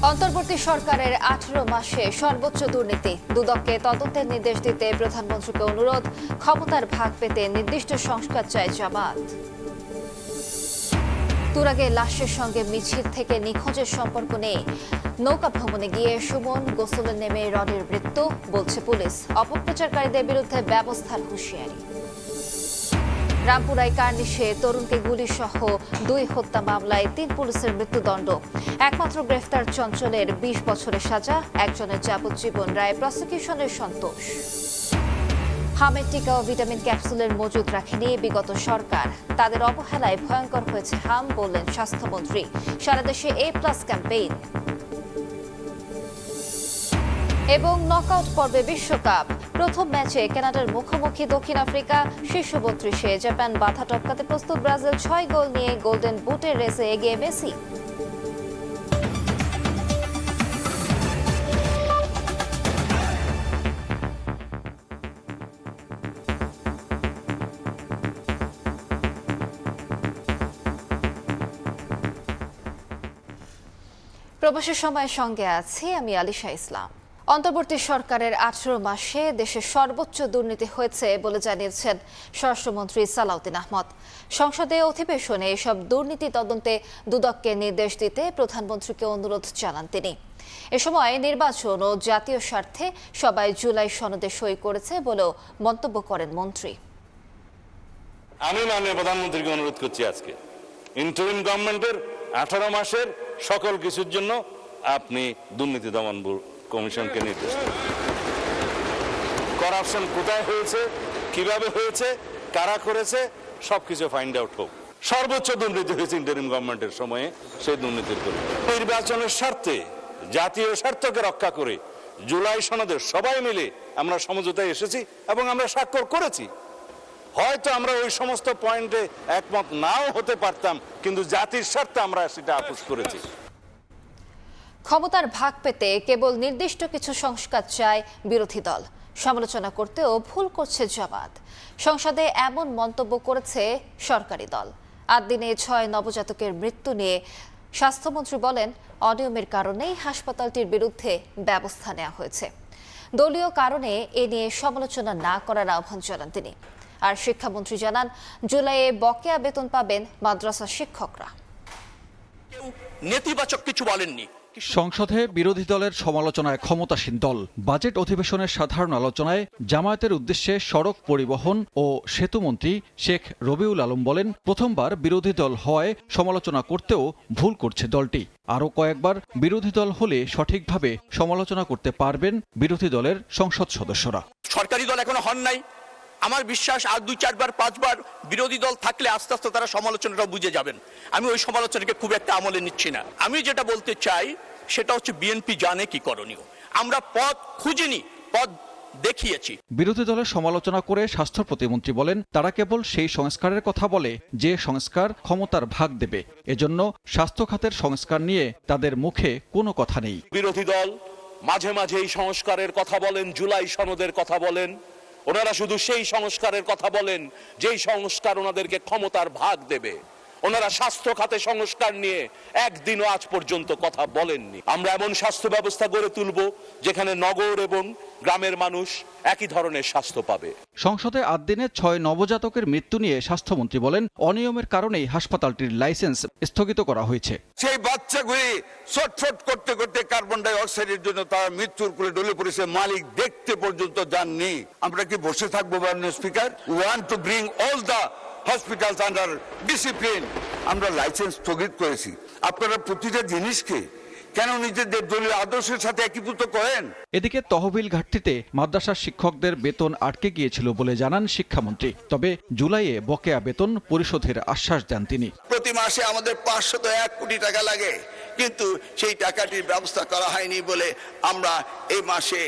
অন্তর্বর্তী সরকারের 18 মাসে সর্বোচ্চ দুর্নীতি, দুদককে তদন্তের নির্দেশ দিতে প্রধানমন্ত্রীকে অনুরোধ, ক্ষমতার ভাগ পেতে নির্দিষ্ট সংস্কার চায় জামাত। তুরাগে লাশের সঙ্গে মিছিল থেকে নিখোঁজের সম্পর্ক নেই, নৌকা ভ্রমণে গিয়ে সুমন গোসলে নেমে রনির মৃত্যু, বলছে পুলিশ। অপপ্রচারকারীদের বিরুদ্ধে ব্যবস্থার হুঁশিয়ারি। রামপুরায় কার্নিশে তরুণকে গুলিসহ 2 হত্যা মামলায় 3 পুলিশের মৃত্যুদণ্ড। একমাত্র গ্রেফতার চঞ্চলের 20 বছরের সাজা, একজনের যাবজ্জীবন রায় প্রসিকিউশনের সন্তোষ। হামের টিকা ও ভিটামিন ক্যাপসুলের মজুদ রাখেনি বিগত সরকার, তাদের অবহেলায় ভয়ঙ্কর হয়েছে হাম, বললেন স্বাস্থ্যমন্ত্রী। সারা দেশে A+ ক্যাম্পেইন। এবং নকআউট পর্বে বিশ্বকাপ, প্রথম ম্যাচে কানাডার মুখোমুখি দক্ষিণ আফ্রিকা। শীর্ষ 32-এ জাপান বাধা টপকাতে প্রস্তুত, ব্রাজিল 6 গোল নিয়ে গোল্ডেন বুটের রেসে এগিয়ে মেসি। প্রবাসী সময়ের সঙ্গে আছি আমি আলিশা ইসলাম। অন্তর্বর্তী সরকারের 18 মাসে দেশে সর্বোচ্চ দুর্নীতি হয়েছে বলে জানিয়েছেন স্বরাষ্ট্রমন্ত্রী সালাউদ্দিন আহমদ। সংসদে অধিবেশনে এসব দুর্নীতি তদন্তে দুদককে নির্দেশ দিতে প্রধানমন্ত্রীকে অনুরোধ জানান তিনি। এ সময় নির্বাচন ও জাতীয় স্বার্থে সবাই জুলাই সনদে সই করেছে বলেও মন্তব্য করেন মন্ত্রী। আমি মাননীয় প্রধানমন্ত্রীকে অনুরোধ করছি, আজকে ইন্টারিম গভর্নমেন্টের 18 মাসের সকল কিছুর জন্য আপনি দুর্নীতি দমন কমিশনকে নির্দেশ দেন। করাপশন কোথায় হয়েছে, কিভাবে হয়েছে, কারা করেছে, সবকিছু ফাইন্ড আউট হোক। সর্বোচ্চ দুর্নীতি হয়েছে ইন্টারিম গভর্নমেন্টের সময়ে, সেই দুর্নীতির নির্বাচনের স্বার্থে, জাতীয় স্বার্থকে রক্ষা করে জুলাই সনদের সবাই মিলে আমরা সমঝোতায় এসেছি এবং আমরা স্বাক্ষর করেছি। হয়তো আমরা ওই সমস্ত পয়েন্টে একমত নাও হতে পারতাম, কিন্তু জাতির স্বার্থে আমরা সেটা আপোষ করেছি। ক্ষমতার ভাগ পেতে কেবল নির্দিষ্ট কিছু সংস্কার চায় বিরোধী দল, সমালোচনা করতেও ভুল করছে জামাত। সংসদে এমন মন্তব্য করেছে সরকারি দল। 8 দিনে 6 নবজাতকের মৃত্যু নিয়ে স্বাস্থ্যমন্ত্রী বলেন, অনিয়মের কারণেই হাসপাতালটির বিরুদ্ধে ব্যবস্থা নেওয়া হয়েছে। দলীয় কারণে এ নিয়ে সমালোচনা না করার আহ্বান জানান তিনি। আর শিক্ষামন্ত্রী জানান, জুলাইয়ে বকেয়া বেতন পাবেন মাদ্রাসা শিক্ষকরা। কেউ নেতিবাচক কিছু বলেননি। সংসদে বিরোধী দলের সমালোচনায় ক্ষমতাসীন দল। বাজেট অধিবেশনের সাধারণ আলোচনায় জামায়াতের উদ্দেশ্যে সড়ক পরিবহন ও সেতুমন্ত্রী শেখ রবিউল আলম বলেন, প্রথমবার বিরোধী দল হওয়ায় সমালোচনা করতেও ভুল করছে দলটি। আরও কয়েকবার বিরোধী দল হলে সঠিকভাবে সমালোচনা করতে পারবেন বিরোধী দলের সংসদ সদস্যরা। সরকারি দল এখনো হন নাই। আমার বিশ্বাস আর 2-4 বার 5 বার বিরোধী দল থাকলে আস্তে আস্তে তারা সমালোচনাটা বুঝে যাবেন। আমি ওই সমালোচনাকে খুব একটা আমলে নিচ্ছি না। আমি যেটা বলতে চাই সেটা হচ্ছে বিএনপি জানে কি করণীয়। আমরা পথ খুঁজিনি, পথ দেখিয়েছি। বিরোধী দলের সমালোচনা করে স্বাস্থ্য প্রতিমন্ত্রী বলেন, তারা কেবল সেই সংস্কারের কথা বলে যে সংস্কার ক্ষমতার ভাগ দেবে। এজন্য স্বাস্থ্য খাতের সংস্কার নিয়ে তাদের মুখে কোনো কথা নেই। বিরোধী দল মাঝে মাঝে এই সংস্কারের কথা বলেন, জুলাই সনদের কথা বলেন। ওনারা শুধু সেই সংস্কারের কথা বলেন যেই সংস্কার ওনাদেরকে ক্ষমতার ভাগ দেবে। ওনারা স্বাস্থ্য খাতে সংস্কার নিয়ে একদিনও আজ পর্যন্ত কথা বলেননি। আমরা এমন স্বাস্থ্য ব্যবস্থা গড়ে তুলব যেখানে নগর এবং গ্রামের মানুষ একই ধরনের স্বাস্থ্য পাবে। সংসদে 8 দিনে 6 নবজাতকের মৃত্যু নিয়ে স্বাস্থ্যমন্ত্রী বলেন, অনিয়মের কারণেই হাসপাতালটির লাইসেন্স স্থগিত করা হয়েছে। সেই বাচ্চাগুলি ছটফট করতে করতে কার্বন ডাই অক্সাইডের জন্য তারা মৃত্যুর কোলে ঢলে পড়েছে, মালিক দেখতে পর্যন্ত যাননি। আমরা কি বসে থাকবো মাননীয় speaker? We want to bring all the hospitals under discipline. আমরা লাইসেন্স স্থগিত করেছি। আপনারা প্রতিটা জিনিসকে কেন নিজেদের দলীয় আদর্শের সাথে একীভূত করেন? এদিকে তহবিল ঘাটতিতে মাদ্রাসার শিক্ষকদের বেতন আটকে গিয়েছিল বলে জানান শিক্ষামন্ত্রী। তবে জুলাইয়ে বকেয়া বেতন পরিশোধের আশ্বাস দেন তিনি। প্রতি মাসে আমাদের 501 কোটি টাকা লাগে, কিন্তু সেই টাকাটির ব্যবস্থা করা হয়নি বলে আমরা এই মাসে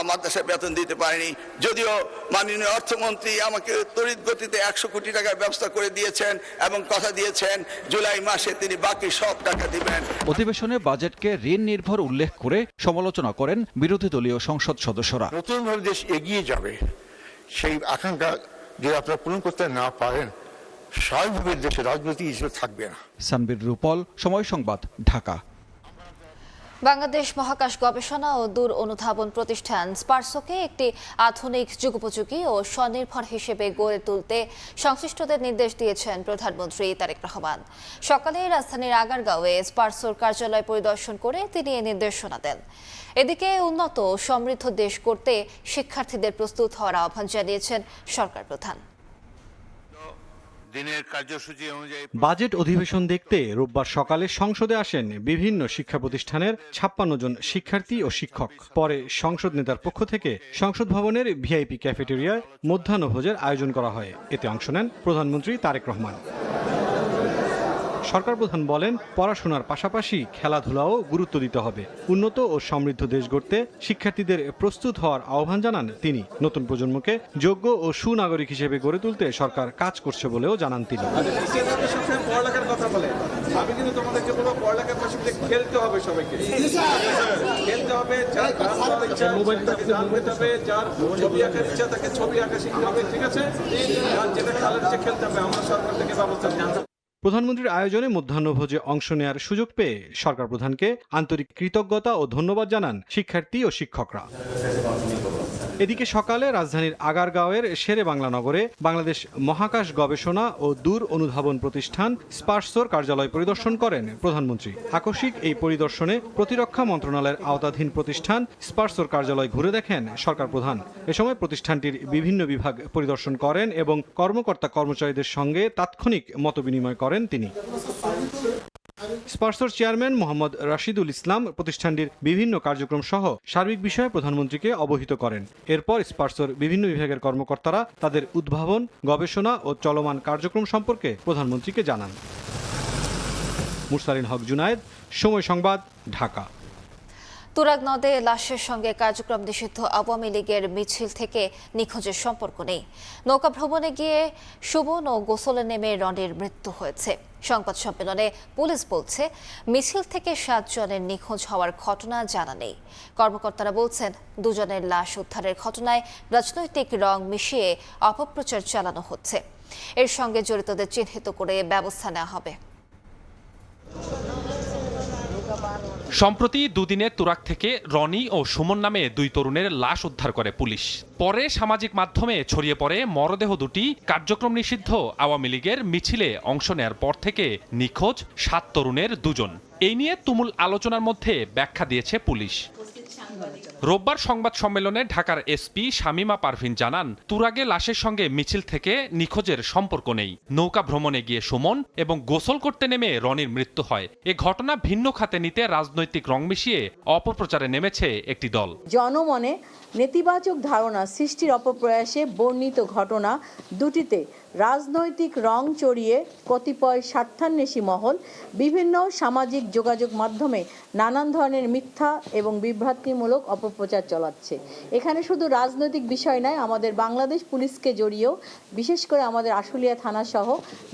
মাদ্রাসায় বেতন দিতে পারিনি। যদিও মাননীয় অর্থমন্ত্রী আমাকে তড়িৎ গতিতে 100 কোটি টাকার ব্যবস্থা করে দিয়েছেন এবং কথা দিয়েছেন জুলাই মাসে তিনি বাকি সব টাকা দিবেন। অধিবেশনে বাজেটকে ঋণ নির্ভর উল্লেখ করে সমালোচনা করেন বিরোধী দলীয় সংসদ সদস্যরা। নতুনভাবে দেশ এগিয়ে যাবে, সেই আকাঙ্ক্ষা যদি আপনারা পূরণ করতে না পারেন, স্বাভাবিকভাবে দেশের রাজনৈতিক হিসেবে থাকবে না। সানবীর রূপল, সময় সংবাদ, ঢাকা। বাংলাদেশ মহাকাশ গবেষণা ও দূর অনুধাবন প্রতিষ্ঠান স্পারসোকে একটি আধুনিক যুগোপযোগী ও স্বনির্ভর হিসেবে গড়ে তুলতে সংশ্লিষ্টদের নির্দেশ দিয়েছেন প্রধানমন্ত্রী তারেক রহমান। সকালে রাজধানীর আগারগাঁওয়ে স্পারসোর কার্যালয় পরিদর্শন করে তিনি এই নির্দেশনা দেন। এদিকে উন্নত ও সমৃদ্ধ দেশ করতে শিক্ষার্থীদের প্রস্তুত হওয়ার আহ্বান জানিয়েছেন সরকার প্রধান। বাজেট অধিবেশন দেখতে রোববার সকালে সংসদে আসেন বিভিন্ন শিক্ষা প্রতিষ্ঠানের 56 জন শিক্ষার্থী ও শিক্ষক। পরে সংসদ নেতার পক্ষ থেকে সংসদ ভবনের ভিআইপি ক্যাফেটেরিয়ায় মধ্যাহ্নভোজের আয়োজন করা হয়। এতে অংশ নেন প্রধানমন্ত্রী তারেক রহমান। সরকার প্রধান বলেন, পড়াশোনার পাশাপাশি খেলাধুলাও গুরুত্ব দিতে হবে। উন্নত ও সমৃদ্ধ দেশ গড়তে শিক্ষার্থীদের প্রস্তুত হওয়ার আহ্বান জানান তিনি। নতুন প্রজন্মকে যোগ্য ও সুনাগরিক হিসেবে গড়ে তুলতে সরকার কাজ করছে বলেও জানান তিনি। পড়ালেখার কথা বলে আমি কিন্তু তোমাদেরকে বলবো, পড়ালেখার পাশাপাশি খেলতে হবে, সবাইকে খেলতে হবে। যার গান গাওয়ার ইচ্ছা তাকে গান গাইতে হবে, যার ছবি আঁকার ইচ্ছা তাকে ছবি আঁকা শিখতে হবে, ঠিক আছে? যার যেটা খেলার ইচ্ছা খেলতে হবে। আমরা সরকার থেকে ব্যবস্থা নিই। প্রধানমন্ত্রীর আয়োজনে মধ্যাহ্নভোজে অংশ নেয়ার সুযোগ পেয়ে সরকার প্রধানকে আন্তরিক কৃতজ্ঞতা ও ধন্যবাদ জানান শিক্ষার্থী ও শিক্ষকরা। এদিকে সকালে রাজধানীর আগারগাঁওয়ের শেরে বাংলা নগরে বাংলাদেশ মহাকাশ গবেষণা ও দূর অনুধাবন প্রতিষ্ঠান স্পারসোর কার্যালয় পরিদর্শন করেন প্রধানমন্ত্রী। আকস্মিক এই পরিদর্শনে প্রতিরক্ষা মন্ত্রণালয়ের আওতাধীন প্রতিষ্ঠান স্পারসোর কার্যালয় ঘুরে দেখেন সরকার প্রধান। এ সময় প্রতিষ্ঠানটির বিভিন্ন বিভাগ পরিদর্শন করেন এবং কর্মকর্তা কর্মচারীদের সঙ্গে তাৎক্ষণিক মতবিনিময় করেন তিনি। স্পারসোর চেয়ারম্যান মোহাম্মদ রাশিদুল ইসলাম প্রতিষ্ঠানটির বিভিন্ন কার্যক্রম সহ সার্বিক বিষয়ে প্রধানমন্ত্রীকে অবহিত করেন। এরপর স্পারসোর বিভিন্ন বিভাগের কর্মকর্তারা তাদের উদ্ভাবন, গবেষণা ও চলমান কার্যক্রম সম্পর্কে প্রধানমন্ত্রীকে জানান। মুরসালিন হক জুনায়েদ, সময় সংবাদ, ঢাকা। তুরাগ নদে লাশের সঙ্গে কার্যক্রম নিষিদ্ধ আওয়ামী লীগের মিছিল থেকে নিখোঁজের সম্পর্ক নেই। নৌকা ভ্রমণে গিয়ে সুমন ও গোসলে নেমে রনির মৃত্যু হয়েছে। সংবাদ সম্মেলনে পুলিশ বলছে, মিছিল থেকে 7 জনের নিখোঁজ হওয়ার ঘটনা জানা নেই। কর্মকর্তারা বলছেন, দুজনের লাশ উদ্ধারের ঘটনায় রাজনৈতিক রং মিশিয়ে অপপ্রচার চালানো হচ্ছে। এর সঙ্গে জড়িতদের চিহ্নিত করে ব্যবস্থা নেওয়া হবে। সম্প্রতি দুদিনের তুরাগ থেকে রনি ও সুমন নামে 2 তরুণের লাশ উদ্ধার করে পুলিশ। পরে সামাজিক মাধ্যমে ছড়িয়ে পড়ে মরদেহ দুটি কার্যক্রম নিষিদ্ধ আওয়ামী লীগের মিছিলে অংশ নেয়ার পর থেকে নিখোঁজ 7 তরুণের 2 জন। এই নিয়ে তুমুল আলোচনার মধ্যে ব্যাখ্যা দিয়েছে পুলিশ। রোববার সংবাদ সম্মেলনে ঢাকার এসপি শামীমা পারভিন জানান, তুরাগে লাশের সঙ্গে মিছিল থেকে নিখোঁজের সম্পর্ক নেই। নৌকা ভ্রমণে গিয়ে সুমন এবং গোসল করতে নেমে রনির মৃত্যু হয়। এ ঘটনা ভিন্ন খাতে নিতে রাজনৈতিক রং মিশিয়ে অপপ্রচারে নেমেছে একটি দল। জনমনে নেতিবাচক ধারণা সৃষ্টির অপপ্রয়াসে বর্ণিত ঘটনা দুটিতে রাজনৈতিক রং চড়িয়ে কতিপয় স্বার্থান্বেষী মহল বিভিন্ন সামাজিক যোগাযোগ মাধ্যমে নানান ধরনের মিথ্যা এবং বিভ্রান্তিমূলক অপপ্রচার চালাচ্ছে। এখানে শুধু রাজনৈতিক বিষয় নয়, আমাদের বাংলাদেশ পুলিশকে জড়িয়েও, বিশেষ করে আমাদের আশুলিয়া থানা সহ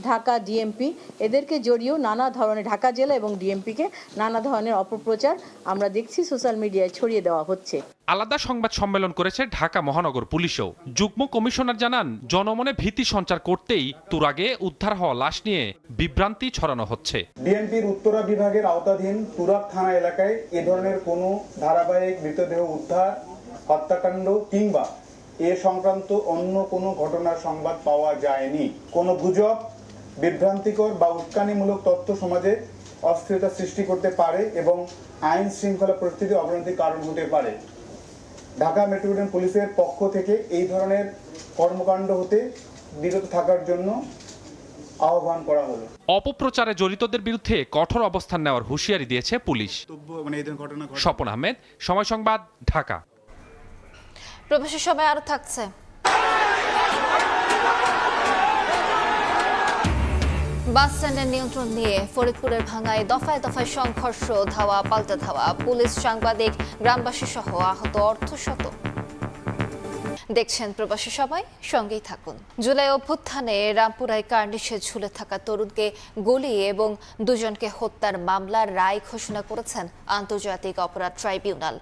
ঢাকা ডিএমপি এদেরকে জড়িয়েও নানা ধরনের, ঢাকা জেলা এবং ডিএমপিকে নানা ধরনের অপপ্রচার আমরা দেখছি সোশ্যাল মিডিয়ায় ছড়িয়ে দেওয়া হচ্ছে। আলাদা সংবাদ সম্মেলন করেছে ঢাকা মহানগর পুলিশও। যুগ্ম কমিশনার জানান, জনমনে ভীতি সঞ্চার করতেই তুরাগে উদ্ধার হওয়া লাশ নিয়ে বিভ্রান্তি ছড়ানো হচ্ছে। ডিএমপির উত্তরা বিভাগের আওতাধীন তুরাগ থানা এলাকায় এ ধরনের কোনো ধারাবাহিক মৃতদেহ উদ্ধার, হত্যাকাণ্ড কিংবা এ সংক্রান্ত অন্য কোনো ঘটনার সংবাদ পাওয়া যায়নি। কোনো গুজব, বিভ্রান্তিকর বা উস্কানিমূলক তথ্য সমাজে অস্থিরতা সৃষ্টি করতে পারে এবং আইন শৃঙ্খলা পরিস্থিতি অবনতির কারণ হতে পারে। ঢাকা মেট্রোপলিটন পুলিশের পক্ষ থেকে এই ধরনের কর্মকাণ্ড হতে বিরত থাকার জন্য আহ্বান করা হলো। অপপ্রচারে জড়িতদের বিরুদ্ধে কঠোর অবস্থান নেওয়ার হুঁশিয়ারি দিয়েছে পুলিশ। স্বপন আহমেদ, সময় সংবাদ, ঢাকা। প্রবেশের সময় আরো থাকছে। বাস স্ট্যান্ডের নিয়ন্ত্রণ নিয়ে ফরিদপুরের ভাঙায় দফায় দফায় সংঘর্ষ, ধাওয়া পাল্টা ধাওয়া, পুলিশ, সাংবাদিক, গ্রামবাসী সহ আহত অর্ধশত। দেখছেন প্রবাসী সবাই, সঙ্গেই থাকুন। জুলাই অভ্যুত্থানে রামপুরায় কার্নিশে ঝুলে থাকা তরুণকে গুলি এবং দুজনকে হত্যার মামলার রায় ঘোষণা করেছেন আন্তর্জাতিক অপরাধ ট্রাইব্যুনাল।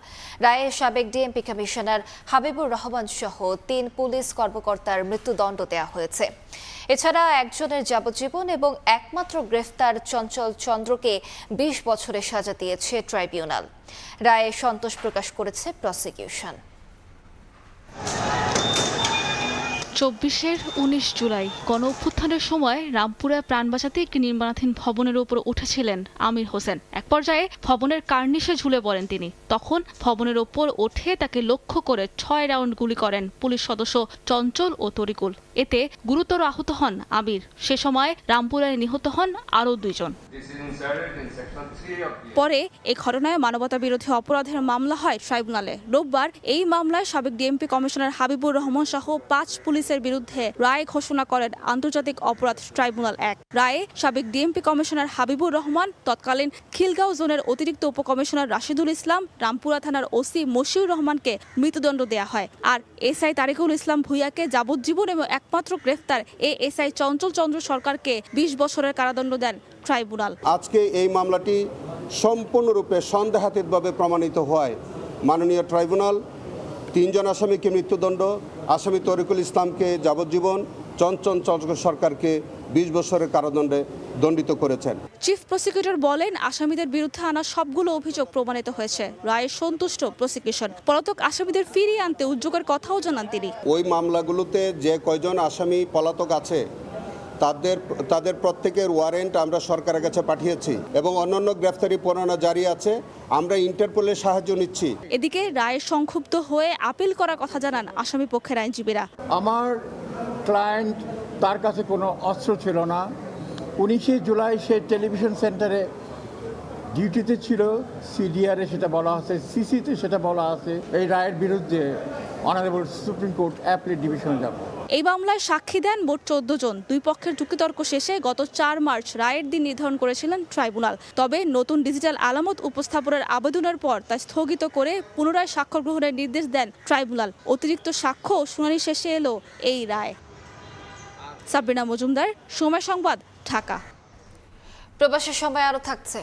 রায়ে সাবেক ডিএমপি কমিশনার হাবিবুর রহমান সহ 3 পুলিশ কর্মকর্তার মৃত্যুদণ্ড দেওয়া হয়েছে। এছাড়া একজনের যাবজ্জীবন এবং একমাত্র গ্রেফতার চঞ্চল চন্দ্রকে 20 বছরের সাজা দিয়েছে ট্রাইব্যুনাল। রায়ে সন্তোষ প্রকাশ করেছে প্রসিকিউশন। 19 জুলাই গণ অভ্যুত্থানের সময় রামপুরায় প্রাণ বাঁচাতে একটি নির্মাণাধীন ভবনের উপর উঠেছিলেন আমির হোসেন। এক পর্যায়ে ভবনের কার্নিশে ঝুলে পড়েন তিনি। তখন ভবনের ওপর উঠে তাকে লক্ষ্য করে 6 রাউন্ড গুলি করেন পুলিশ সদস্য চঞ্চল ও তরিকুল। এতে গুরুতর আহত হন আমির। সে সময় রামপুরায় নিহত হন আরও 2 জন। পরে এই ঘটনায় মানবতা বিরোধী অপরাধের মামলা হয় ট্রাইব্যুনালে। রোববার এই মামলায় সাবেক ডিএমপি কমিশনার হাবিবুর রহমান সহ 5 পুলিশের বিরুদ্ধে রায় ঘোষণা করেন আন্তর্জাতিক অপরাধ ট্রাইব্যুনাল 1। রায়ে সাবেক ডিএমপি কমিশনার হাবিবুর রহমান, তৎকালীন খিলগাঁও জোনের অতিরিক্ত উপকমিশনার রাশিদুল ইসলাম, রামপুরা থানার ওসি মশিউর রহমানকে মৃত্যুদণ্ড দেওয়া হয়। আর এসআই তারিকুল ইসলাম ভূঁইয়াকে যাবজ্জীবন এবং একমাত্র গ্রেফতার এএসআই চঞ্চল চন্দ্র সরকারকে 20 বছরের কারাদণ্ড দেন ট্রাইব্যুনাল। আজকে এই মামলাটি সম্পূর্ণরূপে সন্দেহাতীতভাবে প্রমাণিত হয়। মাননীয় ট্রাইব্যুনাল 3 জন আসামিকে মৃত্যুদণ্ড, আসামি তরিকুল ইসলামকে যাবজ্জীবন, চঞ্চল চন্দ্র সরকারকে 20 বছরের কারাদণ্ডে দণ্ডিত করেছেন। চিফ প্রসিকিউটর বলেন, আসামিদের বিরুদ্ধে আনা সবগুলো অভিযোগ প্রমাণিত হয়েছে। রায়ে সন্তুষ্ট প্রসিকিউশন। পলাতক আসামিদের ফিরিয়ে আনতে উদ্যোগের কথাও জানান তিনি। ওই মামলাগুলোতে যে কয়জন আসামি পলাতক আছে তাদের প্রত্যেকের ওয়ারেন্ট আমরা সরকারের কাছে পাঠিয়েছি এবং অন্যান্য গ্রেফতারি পরোয়ানা জারি আছে। আমরা ইন্টারপোলের সাহায্য নিচ্ছি। এদিকে রায়ে সংক্ষুব্ধ হয়ে আপিল করার কথা জানান আসামি পক্ষের আইনজীবীরা। আমার ক্লায়েন্ট, তার কাছে কোনো অস্ত্র ছিল না। 19 জুলাই সে টেলিভিশন সেন্টারে ডিউটিতে ছিল। সিডিআরে সেটা বলা আছে, সিসিতে সেটা বলা আছে। এই রায়ের বিরুদ্ধে অনারেবল সুপ্রিম কোর্ট অ্যাপিলেট ডিভিশনে যাব। এই মামলায় সাক্ষী দেন মোট 14 জন। 2 পক্ষের যুক্তিতর্ক শেষে গত 4 মার্চ রায়ের দিন নির্ধারণ করেছিলেন ট্রাইব্যুনাল। তবে নতুন ডিজিটাল আলামত উপস্থাপনের আবেদনের পর তা স্থগিত করে পুনরায় সাক্ষ্য গ্রহণের নির্দেশ দেন ট্রাইব্যুনাল। অতিরিক্ত সাক্ষ্য শুনানি শেষে এলো এই রায়। সাবরিনা মজুমদার, সময় সংবাদ, ঢাকা। প্রবাসের সময় আরো থাকছে।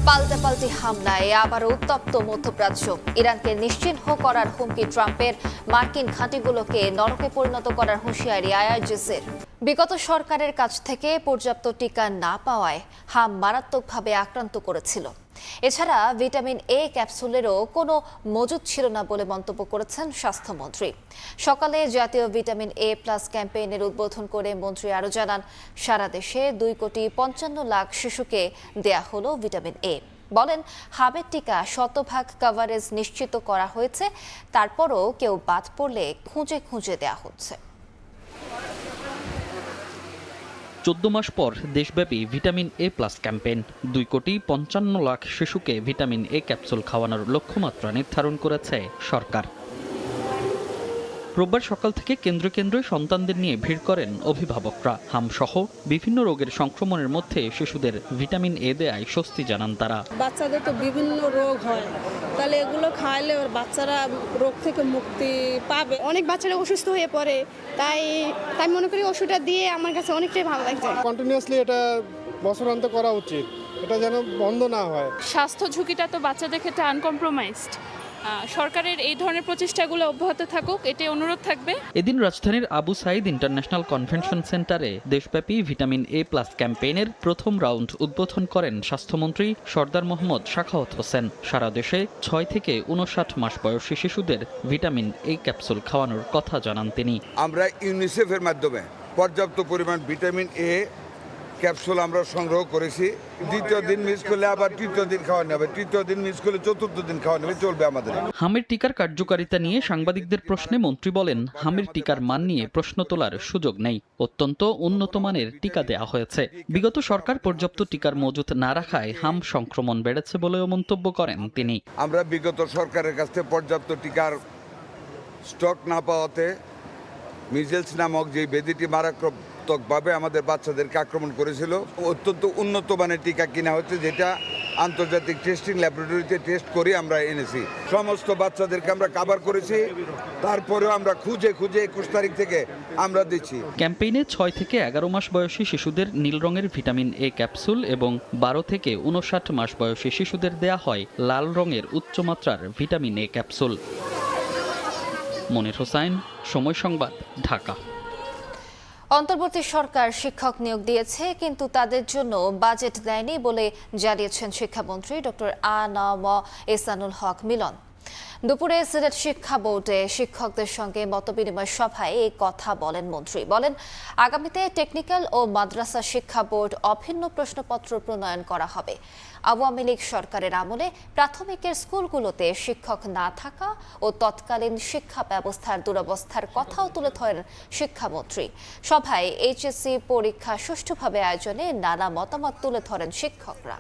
পাল্টাপাল্টি হামলায় আবার উত্তপ্ত মধ্যপ্রাচ্য। ইরানকে নিশ্চিহ্ন করার হুমকি ট্রাম্পের। মার্কিন ঘাঁটিগুলোকে নরকে পরিণত করার হুঁশিয়ারি আইআরজিসির। বিগত সরকারের কাছ থেকে পর্যাপ্ত টিকা না পাওয়ায় হাম মারাত্মকভাবে আক্রান্ত করেছিল। এছাড়া ভিটামিন এ ক্যাপসুলেরও কোনো মজুদ ছিল না বলে মন্তব্য করেছেন স্বাস্থ্যমন্ত্রী। সকালে জাতীয় ভিটামিন এ প্লাস ক্যাম্পেইনের উদ্বোধন করে মন্ত্রী আরও জানান, সারা দেশে 2,55 লাখ শিশুকে দেয়া হলো ভিটামিন এ। বলেন, হাবের টিকা 100% কভারেজ নিশ্চিত করা হয়েছে, তারপরও কেউ বাদ পড়লে খুঁজে খুঁজে দেয়া হচ্ছে। 14 মাস পর দেশব্যাপী vitamin A plus campaign. 2,55 lakh শিশুকে ভিটামিন এ ক্যাপসুল খাওয়ানোর লক্ষ্যমাত্রা নির্ধারণ করেছে সরকার। রোববার সকাল থেকে কেন্দ্রে কেন্দ্রে সন্তানদের নিয়ে ভিড় করেন অভিভাবকরা। হামসহ বিভিন্ন রোগের সংক্রমণের মধ্যে শিশুদের ভিটামিন এ দেয়ায় স্বস্তি জানান তারা। বাচ্চাদের তো বিভিন্ন রোগ হয়, তাহলে এগুলো খাইলে বাচ্চারা রোগ থেকে মুক্তি পাবে। অনেক বাচ্চারা অসুস্থ হয়ে পড়ে, তাই মনে করি ওষুধটা দিয়ে আমার কাছে অনেকটাই ভালো লাগছে। কন্টিনিউয়াসলি এটা বছরান্ত করা উচিত, এটা যেন বন্ধ না হয়। স্বাস্থ্য ঝুঁকিটা তো বাচ্চাদের ক্ষেত্রে আনকম্প্রোমাইজড। সরকারের এই ধরনের প্রচেষ্টাগুলো অব্যাহত থাকুক, এটাই অনুরোধ থাকবে। এদিন রাজধানীর আবু সাইদ ইন্টারন্যাশনাল কনভেনশন সেন্টারে দেশব্যাপী ভিটামিন এ প্লাস ক্যাম্পেইনের প্রথম রাউন্ড উদ্বোধন করেন স্বাস্থ্যমন্ত্রী সরদার মোহাম্মদ সাখাওয়াত হোসেন। সারা দেশে 6 থেকে 59 মাস বয়সী শিশুদের ভিটামিন এ ক্যাপসুল খাওয়ানোর কথা জানান তিনি। আমরা ইউনিসেফের মাধ্যমে পর্যাপ্ত পরিমাণ ভিটামিন এ ক্যাপসুল আমরা সংগ্রহ করেছি। দ্বিতীয় দিন মিস করলে আবার তৃতীয় দিন খাওয়ানো হবে, তৃতীয় দিন মিস করলে চতুর্থ দিন খাওয়ানো হবে, চলবে আমাদের। হামের টিকার কার্যকারিতা নিয়ে সাংবাদিকদের প্রশ্নে মন্ত্রী বলেন, হামের টিকার মান নিয়ে প্রশ্ন তোলার সুযোগ নেই। অত্যন্ত উন্নত মানের টিকা দেওয়া হয়েছে। বিগত সরকার পর্যাপ্ত টিকার মজুত না রাখায় হাম সংক্রমণ বেড়েছে বলেও মন্তব্য করেন তিনি। আমরা বিগত সরকারের কাছ থেকে পর্যাপ্ত টিকার স্টক না পাওয়াতে মিজেলস নামক যে ব্যাধিটি মারাত্মকভাবে আমাদের বাচ্চাদেরকে আক্রমণ করেছিল, অত্যন্ত উন্নত মানের টিকা কিনা হচ্ছে, যেটা আন্তর্জাতিক টেস্টিং ল্যাবরেটরিতে টেস্ট করে আমরা এনেছি। সমস্ত বাচ্চাদেরকে আমরা কভার করেছি, তারপরেও আমরা খুঁজে 21 তারিখ থেকে আমরা দিচ্ছি। ক্যাম্পেইনে 6 থেকে 11 মাস বয়সী শিশুদের নীল রঙের ভিটামিন এ ক্যাপসুল এবং 12 থেকে 59 মাস বয়সী শিশুদের দেয়া হয় লাল রঙের উচ্চমাত্রার ভিটামিন এ ক্যাপসুল। মনির হোসাইন, সময় সংবাদ, ঢাকা। অন্তর্বর্তী সরকার শিক্ষক নিয়োগ দিয়েছে, কিন্তু তাদের জন্য বাজেট দেয়নি বলে জানিয়েছেন শিক্ষামন্ত্রী ডক্টর আ.ন.ম এহসানুল হক মিলন। দুপুরে সিলেট শিক্ষা বোর্ডে শিক্ষকদের সঙ্গে মতবিনিময় সভায় এই কথা বলেন মন্ত্রী। বলেন, আগামীতে টেকনিক্যাল ও মাদ্রাসা শিক্ষা বোর্ড অভিন্ন প্রশ্নপত্র প্রণয়ন করা হবে। আওয়ামী লীগ সরকারের আমলে প্রাথমিকের স্কুলগুলোতে শিক্ষক না থাকা ও তৎকালীন শিক্ষা ব্যবস্থার দুরবস্থার কথাও তুলে ধরেন শিক্ষামন্ত্রী। সভায় এইচএসসি পরীক্ষা সুষ্ঠুভাবে আয়োজনে নানা মতামত তুলে ধরেন শিক্ষকরা।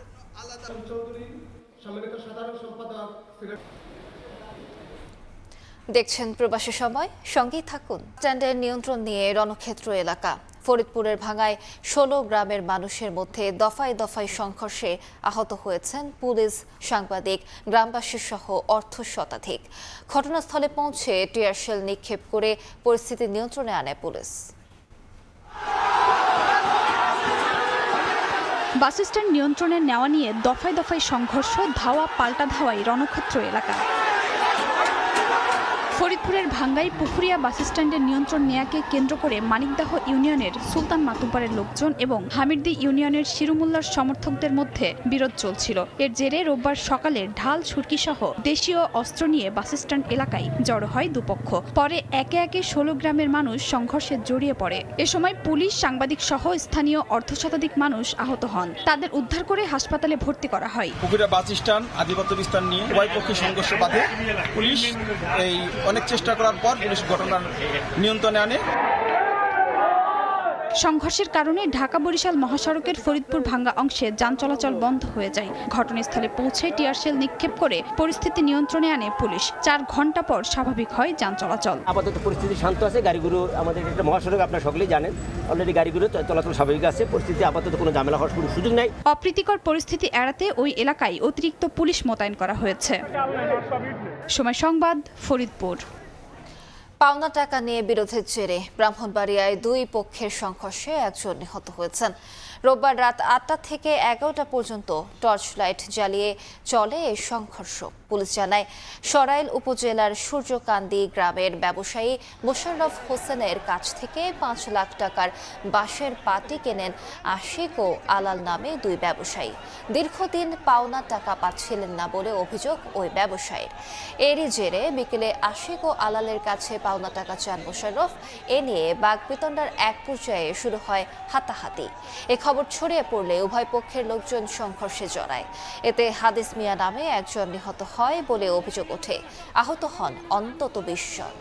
দেখছেন প্রবাসী সময়, সঙ্গেই থাকুন। স্ট্যান্ডের নিয়ন্ত্রণ নিয়ে রণক্ষেত্র এলাকা ফরিদপুরের ভাঙ্গায় 16 গ্রামের মানুষের মধ্যে দফায় দফায় সংঘর্ষে আহত হয়েছেন পুলিশ, সাংবাদিক, গ্রামবাসী সহ অর্ধশতাধিক। ঘটনাস্থলে পৌঁছে টিয়ারশেল নিক্ষেপ করে পরিস্থিতি নিয়ন্ত্রণে আনে পুলিশ। বাসস্ট্যান্ড নিয়ন্ত্রণে নেওয়া নিয়ে দফায় দফায় সংঘর্ষ, ধাওয়া পাল্টা ধাওয়ায় রণক্ষেত্র এলাকা। ফরিদপুরের ভাঙ্গাই পুকুরিয়া বাসস্ট্যান্ডের নিয়ন্ত্রণ নেয়াকে কেন্দ্র করে মানিকদাহ ইউনিয়নের সুলতান মাতুব্বারের লোকজন এবং হামিরদি ইউনিয়নের শিরুমুল্লার সমর্থকদের মধ্যে বিরোধ চলছিল। এর জেরে রোববার সকালে ঢাল, ছুরকি সহ দেশীয় অস্ত্র নিয়ে বাসস্ট্যান্ড এলাকায় জড়ো হয় দুপক্ষ। পরে একে একে 16 গ্রামের মানুষ সংঘর্ষে জড়িয়ে পড়ে। এ সময় পুলিশ, সাংবাদিক সহ স্থানীয় অর্ধশতাধিক মানুষ আহত হন। তাদের উদ্ধার করে হাসপাতালে ভর্তি করা হয়। পুকুরিয়া বাসস্ট্যান্ড আধিপত্য বিস্তার নিয়ে উভয় পক্ষে সংঘর্ষ বাধে। পুলিশ অনেক চেষ্টা করার পর পুলিশ ঘটনার নিয়ন্ত্রণে আনে। সংঘর্ষের কারণে ঢাকা-বরিশাল মহাসড়কের ফরিদপুর ভাঙ্গা অংশে যান চলাচল বন্ধ হয়ে যায়। ঘটনাস্থলে পৌঁছে টিয়ারশেল নিক্ষেপ করে পরিস্থিতি নিয়ন্ত্রণে আনে পুলিশ। 4 ঘন্টা পর স্বাভাবিক হয় যান চলাচল। আপাতত পরিস্থিতি শান্ত আছে। গাড়িগুলো, আমাদের একটা মহাসড়ক, আপনারা সকলেই জানেন, অলরেডি গাড়িগুলো চলাচল স্বাভাবিক আছে। পরিস্থিতি আপাতত কোনো ঝামেলা হওয়ার কোনো সুযোগ নাই। অপ্রীতিকর পরিস্থিতি এড়াতে ওই এলাকায় অতিরিক্ত পুলিশ মোতায়েন করা হয়েছে। সময় সংবাদ, ফরিদপুর। পাওনা টাকা নিয়ে বিরোধের জেরে ব্রাহ্মণবাড়িয়ায় 2 পক্ষের সংঘর্ষে একজন নিহত হয়েছেন। রোববার রাত 8টা থেকে 11টা পর্যন্ত টর্চ লাইট জ্বালিয়ে চলে এই সংঘর্ষ। পুলিশ জানায়, সরাইল উপজেলার সূর্যকান্দি গ্রামের ব্যবসায়ী মোশাররফ হোসেনের কাছ থেকে 5 লাখ টাকার বাঁশের পাটি কেনেন আশিক ও আলাল নামে 2 ব্যবসায়ী। দীর্ঘদিন পাওনা টাকা পাচ্ছিলেন না বলে অভিযোগ ওই ব্যবসায়ীর। এরই জেরে বিকেলে আশিক ও আলালের কাছে পাওনা টাকা চান মোশাররফ। এ নিয়ে বাগবিতণ্ডার এক পর্যায়ে শুরু হয় হাতাহাতি। এ খবর ছড়িয়ে পড়লে উভয় পক্ষের লোকজন সংঘর্ষে জড়ায়। এতে হাদিস মিয়া নামে একজন নিহত হয় বলে অভিযোগ ওঠে। আহত হন অন্তত 20 জন।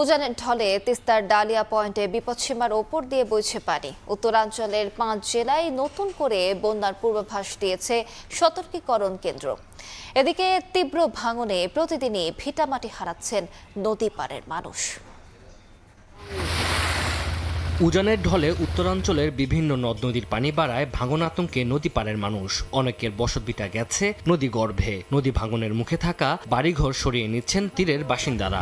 উজানের ঢলে তিস্তার ডালিয়া পয়েন্টে বিপদসীমার ওপর দিয়ে বইছে পানি। উত্তরাঞ্চলের 5 জেলায় নতুন করে বন্যার পূর্বাভাস দিয়েছে সতর্কীকরণ কেন্দ্র। এদিকে তীব্র ভাঙনে প্রতিদিনই ভিটামাটি হারাচ্ছেন নদী পাড়ের মানুষ। উজানের ঢলে উত্তরাঞ্চলের বিভিন্ন নদ নদীর পানি বাড়ায় ভাঙন আতঙ্কে নদী পাড়ের মানুষ। অনেকের বসতভিটা গেছে নদী গর্ভে। নদী ভাঙনের মুখে থাকা বাড়িঘর সরিয়ে নিচ্ছেন তীরের বাসিন্দারা।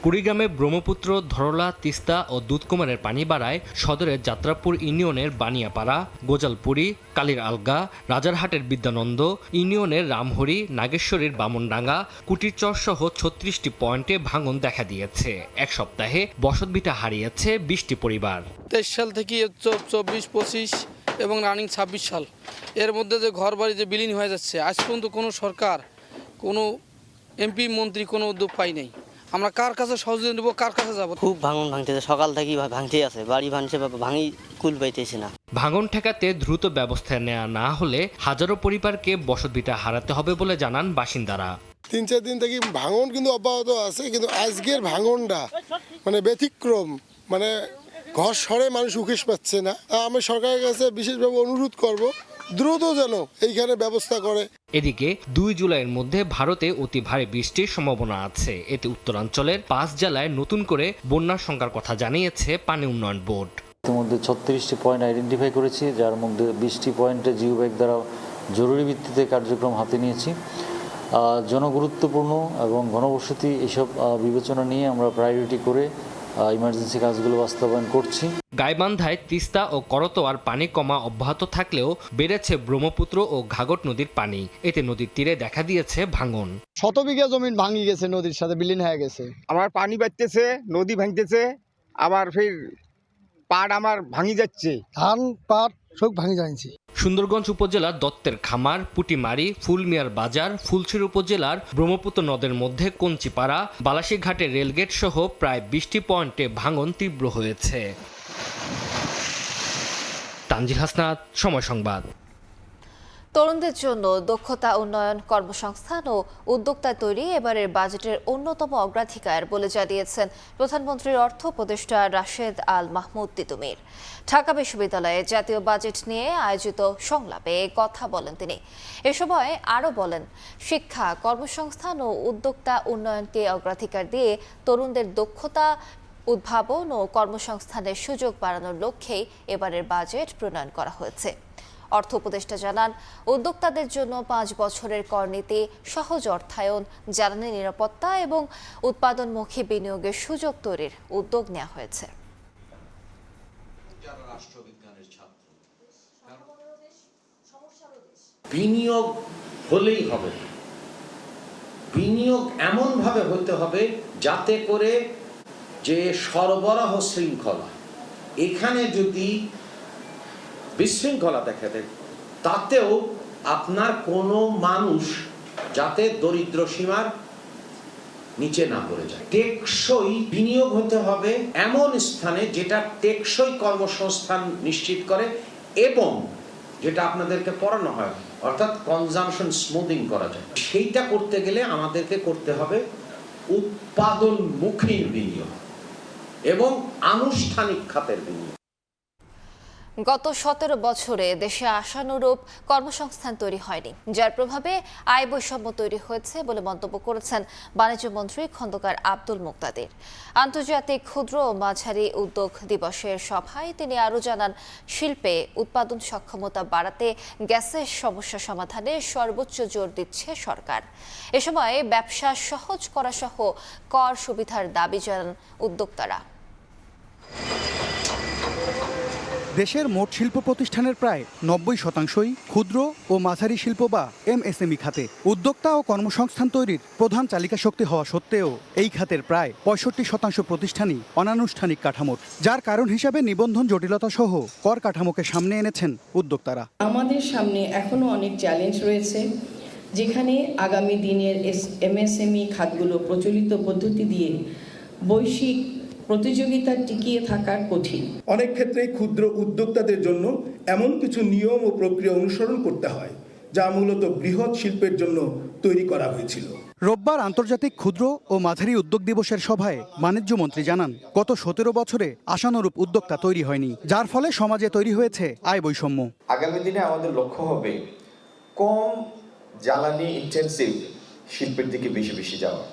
কুড়িগ্রামে ব্রহ্মপুত্র, ধরলা, তিস্তা ও দুধকুমারের পানি বাড়ায় সদরের যাত্রাপুর ইউনিয়নের বানিয়াপাড়া, গোজালপুরি, কালীর আলগা, রাজারহাটের বিদ্যানন্দ ইউনিয়নের রামহরি, নাগেশ্বরীর বামনডাঙ্গা, কুটিরচর সহ 36টি পয়েন্টে ভাঙন দেখা দিয়েছে। এক সপ্তাহে বসতভিটা হারিয়েছে 20টি পরিবার। 23 সাল থেকে 24, 25 এবং রানিং 26 সাল এর মধ্যে যে ঘর বাড়ি যে বিলীন হয়ে যাচ্ছে, আজ পর্যন্ত কোনো সরকার, কোনো এমপি, মন্ত্রী কোনো উদ্যোগ পাই নাই। আমরা কার কাছে সহযোগিতা নেব, কার কাছে যাব? খুব ভাঙন ভাঙতেছে, সকাল থেকে ভাঙতে আছে, বাড়ি ভাঙছে, ভাঙি কুল পাইতেছে না। ভাঙন ঠেকাতে দ্রুত ব্যবস্থা নেওয়া না হলে হাজারো পরিবারকে বসতভিটা হারাতে হবে বলে জানান বাসিন্দারা। 3-4 দিন থেকে ভাঙন কিন্তু অব্যাহত আছে, কিন্তু আজকের ভাঙনটা মানে ব্যতিক্রম, মানে ঘর সরে মানুষ উকেশ পাচ্ছে না। আমি সরকারের কাছে বিশেষভাবে অনুরোধ করব, দ্রুত যেন এইখানে ব্যবস্থা করে। এদিকে 2 জুলাইয়ের মধ্যে ভারতে অতি ভারী বৃষ্টির সম্ভাবনা আছে। এতে উত্তরাঞ্চলের 5 জেলায় নতুন করে বন্যার সংখ্যার কথা জানিয়েছে পানি উন্নয়ন বোর্ড। ইতিমধ্যে 36টি পয়েন্ট আইডেন্টিফাই করেছি, যার মধ্যে 20টি পয়েন্টে জিও ব্যাগ দ্বারা জরুরি ভিত্তিতে কার্যক্রম হাতে নিয়েছি। জনগুরুত্বপূর্ণ এবং ঘনবসতি এসব বিবেচনা নিয়ে আমরা প্রায়োরিটি করে ইমার্জেন্সি কাজগুলো বাস্তবায়ন করছি। গাইবান্ধায় তিস্তা ও করতোয়ার পানি কমা অব্যাহত থাকলেও বেড়েছে ব্রহ্মপুত্র ও ঘাঘট নদীর পানি। এতে নদীর তীরে দেখা দিয়েছে ভাঙন। শত বিঘা জমিন ভাঙি গেছে, নদীর সাথে বিলীন হয়ে গেছে। আমার পানি বাড়তেছে, নদী ভাঙতেছে, আবার ফের পাট আমার ভাঙি যাচ্ছে, ধান পাট সব ভাঙি যাচ্ছে। সুন্দরগঞ্জ উপজেলার দত্তের খামার, পুটিমারি, ফুলমিয়ার বাজার, ফুলছড়ি উপজেলার ব্রহ্মপুত্র নদের মধ্যে কঞ্চিপাড়া, বালাসীঘাটের রেলগেট সহ প্রায় 20টি পয়েন্টে ভাঙন তীব্র হয়েছে। তানজিল হাসনাত, সময় সংবাদ। তরুণদের জন্য দক্ষতা উন্নয়ন, কর্মসংস্থান ও উদ্যোক্তা তৈরি এবারের বাজেটের অন্যতম অগ্রাধিকার বলে জানিয়েছেন প্রধানমন্ত্রীর অর্থ উপদেষ্টা রাশেদ আল মাহমুদ তিতুমির। ঢাকা বিশ্ববিদ্যালয়ে জাতীয় বাজেট নিয়ে আয়োজিত সংলাপে কথা বলেন তিনি। এ সময় আরও বলেন, শিক্ষা, কর্মসংস্থান ও উদ্যোক্তা উন্নয়নকে অগ্রাধিকার দিয়ে তরুণদের দক্ষতা উদ্ভাবন ও কর্মসংস্থানের সুযোগ বাড়ানোর লক্ষ্যেই এবারের বাজেট প্রণয়ন করা হয়েছে। অর্থ উপদেষ্টা জানান, উদ্যোক্তাদের জন্য 5 বছরের করনীতি, সহজ অর্থায়ন, জ্বালানি নিরাপত্তা এবং উৎপাদনমুখী বিনিয়োগের সুযোগ তৈরির উদ্যোগ নেওয়া হয়েছে। বিনিয়োগ হলেই হবে, বিনিয়োগ এমনভাবে হতে হবে যাতে করে যে সরবরাহ শৃঙ্খলা, এখানে যদি বিশৃঙ্খলা দেখা দেয় তাতেও আপনার কোনো মানুষ যাতে দরিদ্র সীমার নিচে না পড়ে যায়। টেকসই বিনিয়োগ হতে হবে এমন স্থানে যেটা টেকসই কর্মসংস্থান নিশ্চিত করে এবং যেটা আপনাদেরকে পড়ানো হয়, অর্থাৎ কনজাম্পশন স্মুথিং করা যায়। সেইটা করতে গেলে আমাদেরকে করতে হবে উৎপাদনমুখী বিনিয়োগ এবং আনুষ্ঠানিক খাতের বিনিয়োগ। গত 17 বছরে দেশে আশানুরূপ কর্মসংস্থান তৈরি হয়নি, যার প্রভাবে আয় বৈষম্য তৈরি হয়েছে বলে মন্তব্য করেছেন বাণিজ্য মন্ত্রী খন্দকার আব্দুল মুক্তাদির। আন্তর্জাতিক ক্ষুদ্র ও মাঝারি উদ্যোগ দিবসের সভায় তিনি আরও জানান, শিল্পে উৎপাদন সক্ষমতা বাড়াতে গ্যাসের সমস্যা সমাধানে সর্বোচ্চ জোর দিচ্ছে সরকার। এ সময় ব্যবসা সহজ করা সহ কর সুবিধার দাবি জানান উদ্যোক্তারা। দেশের মোট শিল্প প্রতিষ্ঠানের প্রায় 90% ক্ষুদ্র ও মাঝারি শিল্প বা এমএসএমই খাতে। উদ্যোক্তা ও কর্মসংস্থান তৈরির প্রধান চালিকা শক্তি হওয়া সত্ত্বেও এই খাতের প্রায় 65% প্রতিষ্ঠানই অনানুষ্ঠানিক কাঠামোর, যার কারণ হিসাবে নিবন্ধন জটিলতা সহ কর কাঠামোকে সামনে এনেছেন উদ্যোক্তারা। আমাদের সামনে এখনো অনেক চ্যালেঞ্জ রয়েছে, যেখানে আগামী দিনের এমএসএমই খাতগুলো প্রচলিত পদ্ধতি দিয়ে বৈশ্বিক প্রতিযোগিতা টিকিয়ে থাকার কঠিন। অনেক ক্ষেত্রে ক্ষুদ্র উদ্যোক্তাদের জন্য এমন কিছু নিয়ম ও প্রক্রিয়া অনুসরণ করতে হয় যা মূলত বৃহৎ শিল্পের জন্য তৈরি করা হয়েছিল। রোববার আন্তর্জাতিক ক্ষুদ্র ও মাঝারি উদ্যোগ দিবসের সভায় বাণিজ্য মন্ত্রী জানান, গত 17 বছরে আশানুরূপ উদ্যোক্তা তৈরি হয়নি, যার ফলে সমাজে তৈরি হয়েছে আয় বৈষম্য। আগামী দিনে আমাদের লক্ষ্য হবে কম জ্বালানি ইন্টেন্সিভ শিল্পের দিকে বেশি বেশি যাওয়া,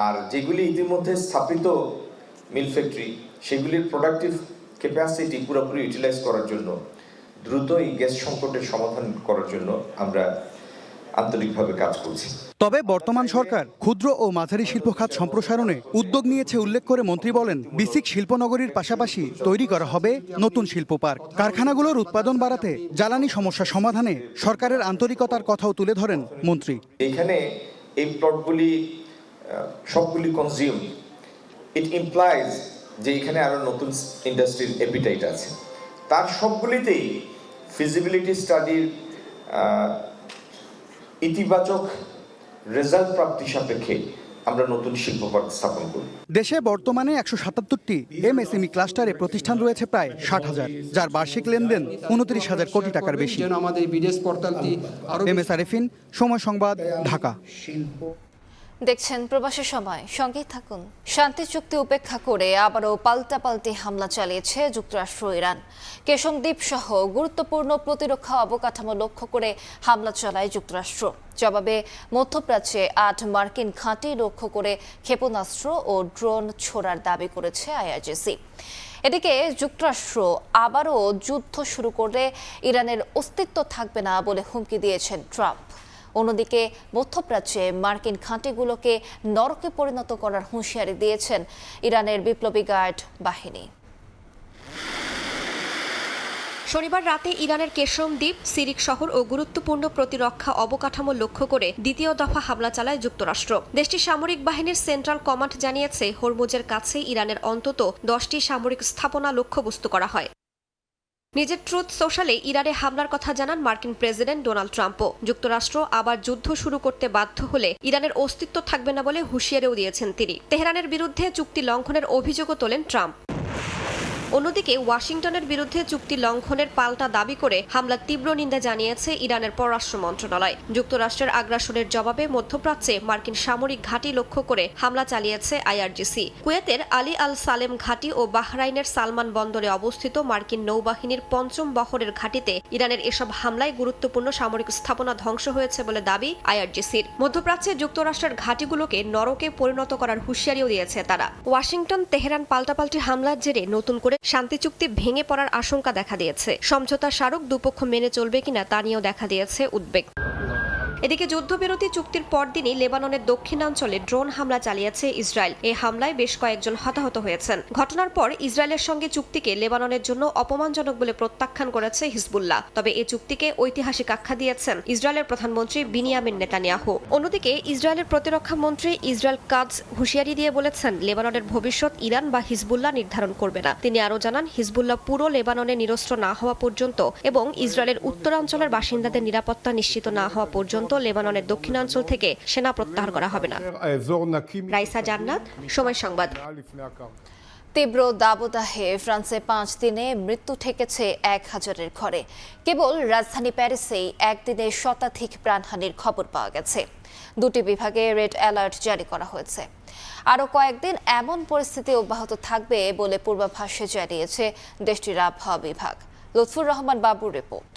আর যেগুলি ইতিমধ্যে স্থাপিত মিল ফ্যাক্টরি সেগুলির প্রোডাক্টিভ ক্যাপাসিটি পুরোপুরি ইউটিলাইজ করার জন্য দ্রুত এই গ্যাস সংকটের সমাধান করার জন্য আমরা আন্তরিকভাবে কাজ করছি। তবে বর্তমান সরকার ক্ষুদ্র ও মাঝারি শিল্প খাত সম্প্রসারণে উদ্যোগ নিয়েছে উল্লেখ করে মন্ত্রী বলেন, বিসিক শিল্পনগরীর পাশাপাশি তৈরি করা হবে নতুন শিল্প পার্ক। কারখানাগুলোর উৎপাদন বাড়াতে জ্বালানি সমস্যা সমাধানে সরকারের আন্তরিকতার কথাও তুলে ধরেন মন্ত্রী। এখানে এই প্লটগুলি সবগুলি কনজিউম, ইট ইমপ্লাইজ যে এখানে আরো নতুন ইন্ডাস্ট্রির অ্যাপিটাইট আছে। তার সবগুলিতেই ফিজিবিলিটি স্টাডির ইতিবাচক রেজাল্ট প্রাপ্তি সাপেক্ষে আমরা নতুন শিল্প পার্ক স্থাপন করি। দেশে বর্তমানে 177টি এমএসএমই ক্লাস্টারে প্রতিষ্ঠান রয়েছে প্রায় 60,000, যার বার্ষিক লেনদেন 29,000 কোটি টাকার বেশি। এমএস আরেফিন, সময় সংবাদ, ঢাকা। দেখছেন প্রবাসী সময়, সঙ্গেই থাকুন। শান্তি চুক্তি উপেক্ষা করে আবারও পাল্টাপাল্টি হামলা চালিয়েছে যুক্তরাষ্ট্র ইরান। কেশম দ্বীপ সহ গুরুত্বপূর্ণ প্রতিরক্ষা অবকাঠামো লক্ষ্য করে হামলা চালায় যুক্তরাষ্ট্র। জবাবে মধ্যপ্রাচ্যে 8 মার্কিন ঘাঁটি লক্ষ্য করে ক্ষেপণাস্ত্র ও ড্রোন ছোড়ার দাবি করেছে আইআরজিসি। এদিকে যুক্তরাষ্ট্র আবারও যুদ্ধ শুরু করলে ইরানের অস্তিত্ব থাকবে না বলে হুমকি দিয়েছেন ট্রাম্প। অন্যদিকে মধ্যপ্রাচ্যে মার্কিন ঘাঁটিগুলোকে নরকে পরিণত করার হুঁশিয়ারি দিয়েছেন ইরানের বিপ্লবী গার্ড বাহিনী। শনিবার রাতে ইরানের কেশম দ্বীপ, সিরিক শহর ও গুরুত্বপূর্ণ প্রতিরক্ষা অবকাঠামো লক্ষ্য করে দ্বিতীয় দফা হামলা চালায় যুক্তরাষ্ট্র। দেশটির সামরিক বাহিনীর সেন্ট্রাল কমান্ড জানিয়েছে, হরমুজের কাছে ইরানের অন্তত 10টি সামরিক স্থাপনা লক্ষ্যবস্তু করা হয়। নিজের ট্রুথ সোশ্যালে ইরানে হামলার কথা জানান মার্কিন প্রেসিডেন্ট ডোনাল্ড ট্রাম্পও। যুক্তরাষ্ট্র আবার যুদ্ধ শুরু করতে বাধ্য হলে ইরানের অস্তিত্ব থাকবে না বলে হুঁশিয়ারিও দিয়েছেন তিনি। তেহরানের বিরুদ্ধে চুক্তি লঙ্ঘনের অভিযোগও তোলেন ট্রাম্প। অন্যদিকে ওয়াশিংটনের বিরুদ্ধে চুক্তি লঙ্ঘনের পাল্টা দাবি করে হামলার তীব্র নিন্দা জানিয়েছে ইরানের পররাষ্ট্র মন্ত্রণালয়। যুক্তরাষ্ট্রের আগ্রাসনের জবাবে মধ্যপ্রাচ্যে মার্কিন সামরিক ঘাঁটি লক্ষ্য করে হামলা চালিয়েছে আইআরজিসি। কুয়েতের আলী আল সালেম ঘাঁটি ও বাহরাইনের সালমান বন্দরে অবস্থিত মার্কিন নৌবাহিনীর ৫ম বহরের ঘাঁটিতে ইরানের এসব হামলায় গুরুত্বপূর্ণ সামরিক স্থাপনা ধ্বংস হয়েছে বলে দাবি আইআরজিসির। মধ্যপ্রাচ্যে যুক্তরাষ্ট্রের ঘাঁটিগুলোকে নরকে পরিণত করার হুঁশিয়ারিও দিয়েছে তারা। ওয়াশিংটন তেহরান পাল্টাপাল্টি হামলার জেরে নতুন করে শান্তি চুক্তি ভেঙে পড়ার আশঙ্কা দেখা দিয়েছে। সমঝোতা স্মারক দুপক্ষ মেনে চলবে কিনা তা নিয়েও দেখা দিয়েছে উদ্বেগ। এদিকে যুদ্ধবিরতি চুক্তির পরদিনই লেবাননের দক্ষিণাঞ্চলে ড্রোন হামলা চালিয়েছে ইসরায়েল। এই হামলায় বেশ কয়েকজন হতাহত হয়েছেন। ঘটনার পর ইসরায়েলের সঙ্গে চুক্তিকে লেবাননের জন্য অপমানজনক বলে প্রত্যাখ্যান করেছে হিজবুল্লাহ। তবে এই চুক্তিকে ঐতিহাসিক আখ্যা দিয়েছেন ইসরায়েলের প্রধানমন্ত্রী বিনিয়ামিন নেতানিয়াহু। অন্যদিকে ইসরায়েলের প্রতিরক্ষা মন্ত্রী ইসরায়েল কাটজ হুঁশিয়ারি দিয়ে বলেছেন, লেবাননের ভবিষ্যৎ ইরান বা হিজবুল্লাহ নির্ধারণ করবে না। তিনি আরও জানান, হিজবুল্লাহ পুরো লেবাননে নিরস্ত্র না হওয়া পর্যন্ত এবং ইসরায়েলের উত্তরাঞ্চলের বাসিন্দাদের নিরাপত্তা নিশ্চিত না হওয়া পর্যন্ত লেবাননের দক্ষিণাঞ্চল থেকে সেনা প্রত্যাহার করা হবে না। রাইসা জান্নাত, সময় সংবাদ। তীব্র দাবদাহে ফ্রান্সে 5 দিনে মৃত্যু ঠেকেছে 1000-এর ঘরে। কেবল রাজধানী প্যারিসেই একদিনে শতাধিক প্রাণহানির খবর পাওয়া গেছে। 2টি বিভাগে রেড অ্যালার্ট জারি করা হয়েছে। আরও কয়েকদিন এমন পরিস্থিতি অব্যাহত থাকবে বলে পূর্বাভাসে জানিয়েছে দেশটির আবহাওয়া বিভাগ। লুৎফুর রহমান বাবুর রিপোর্ট।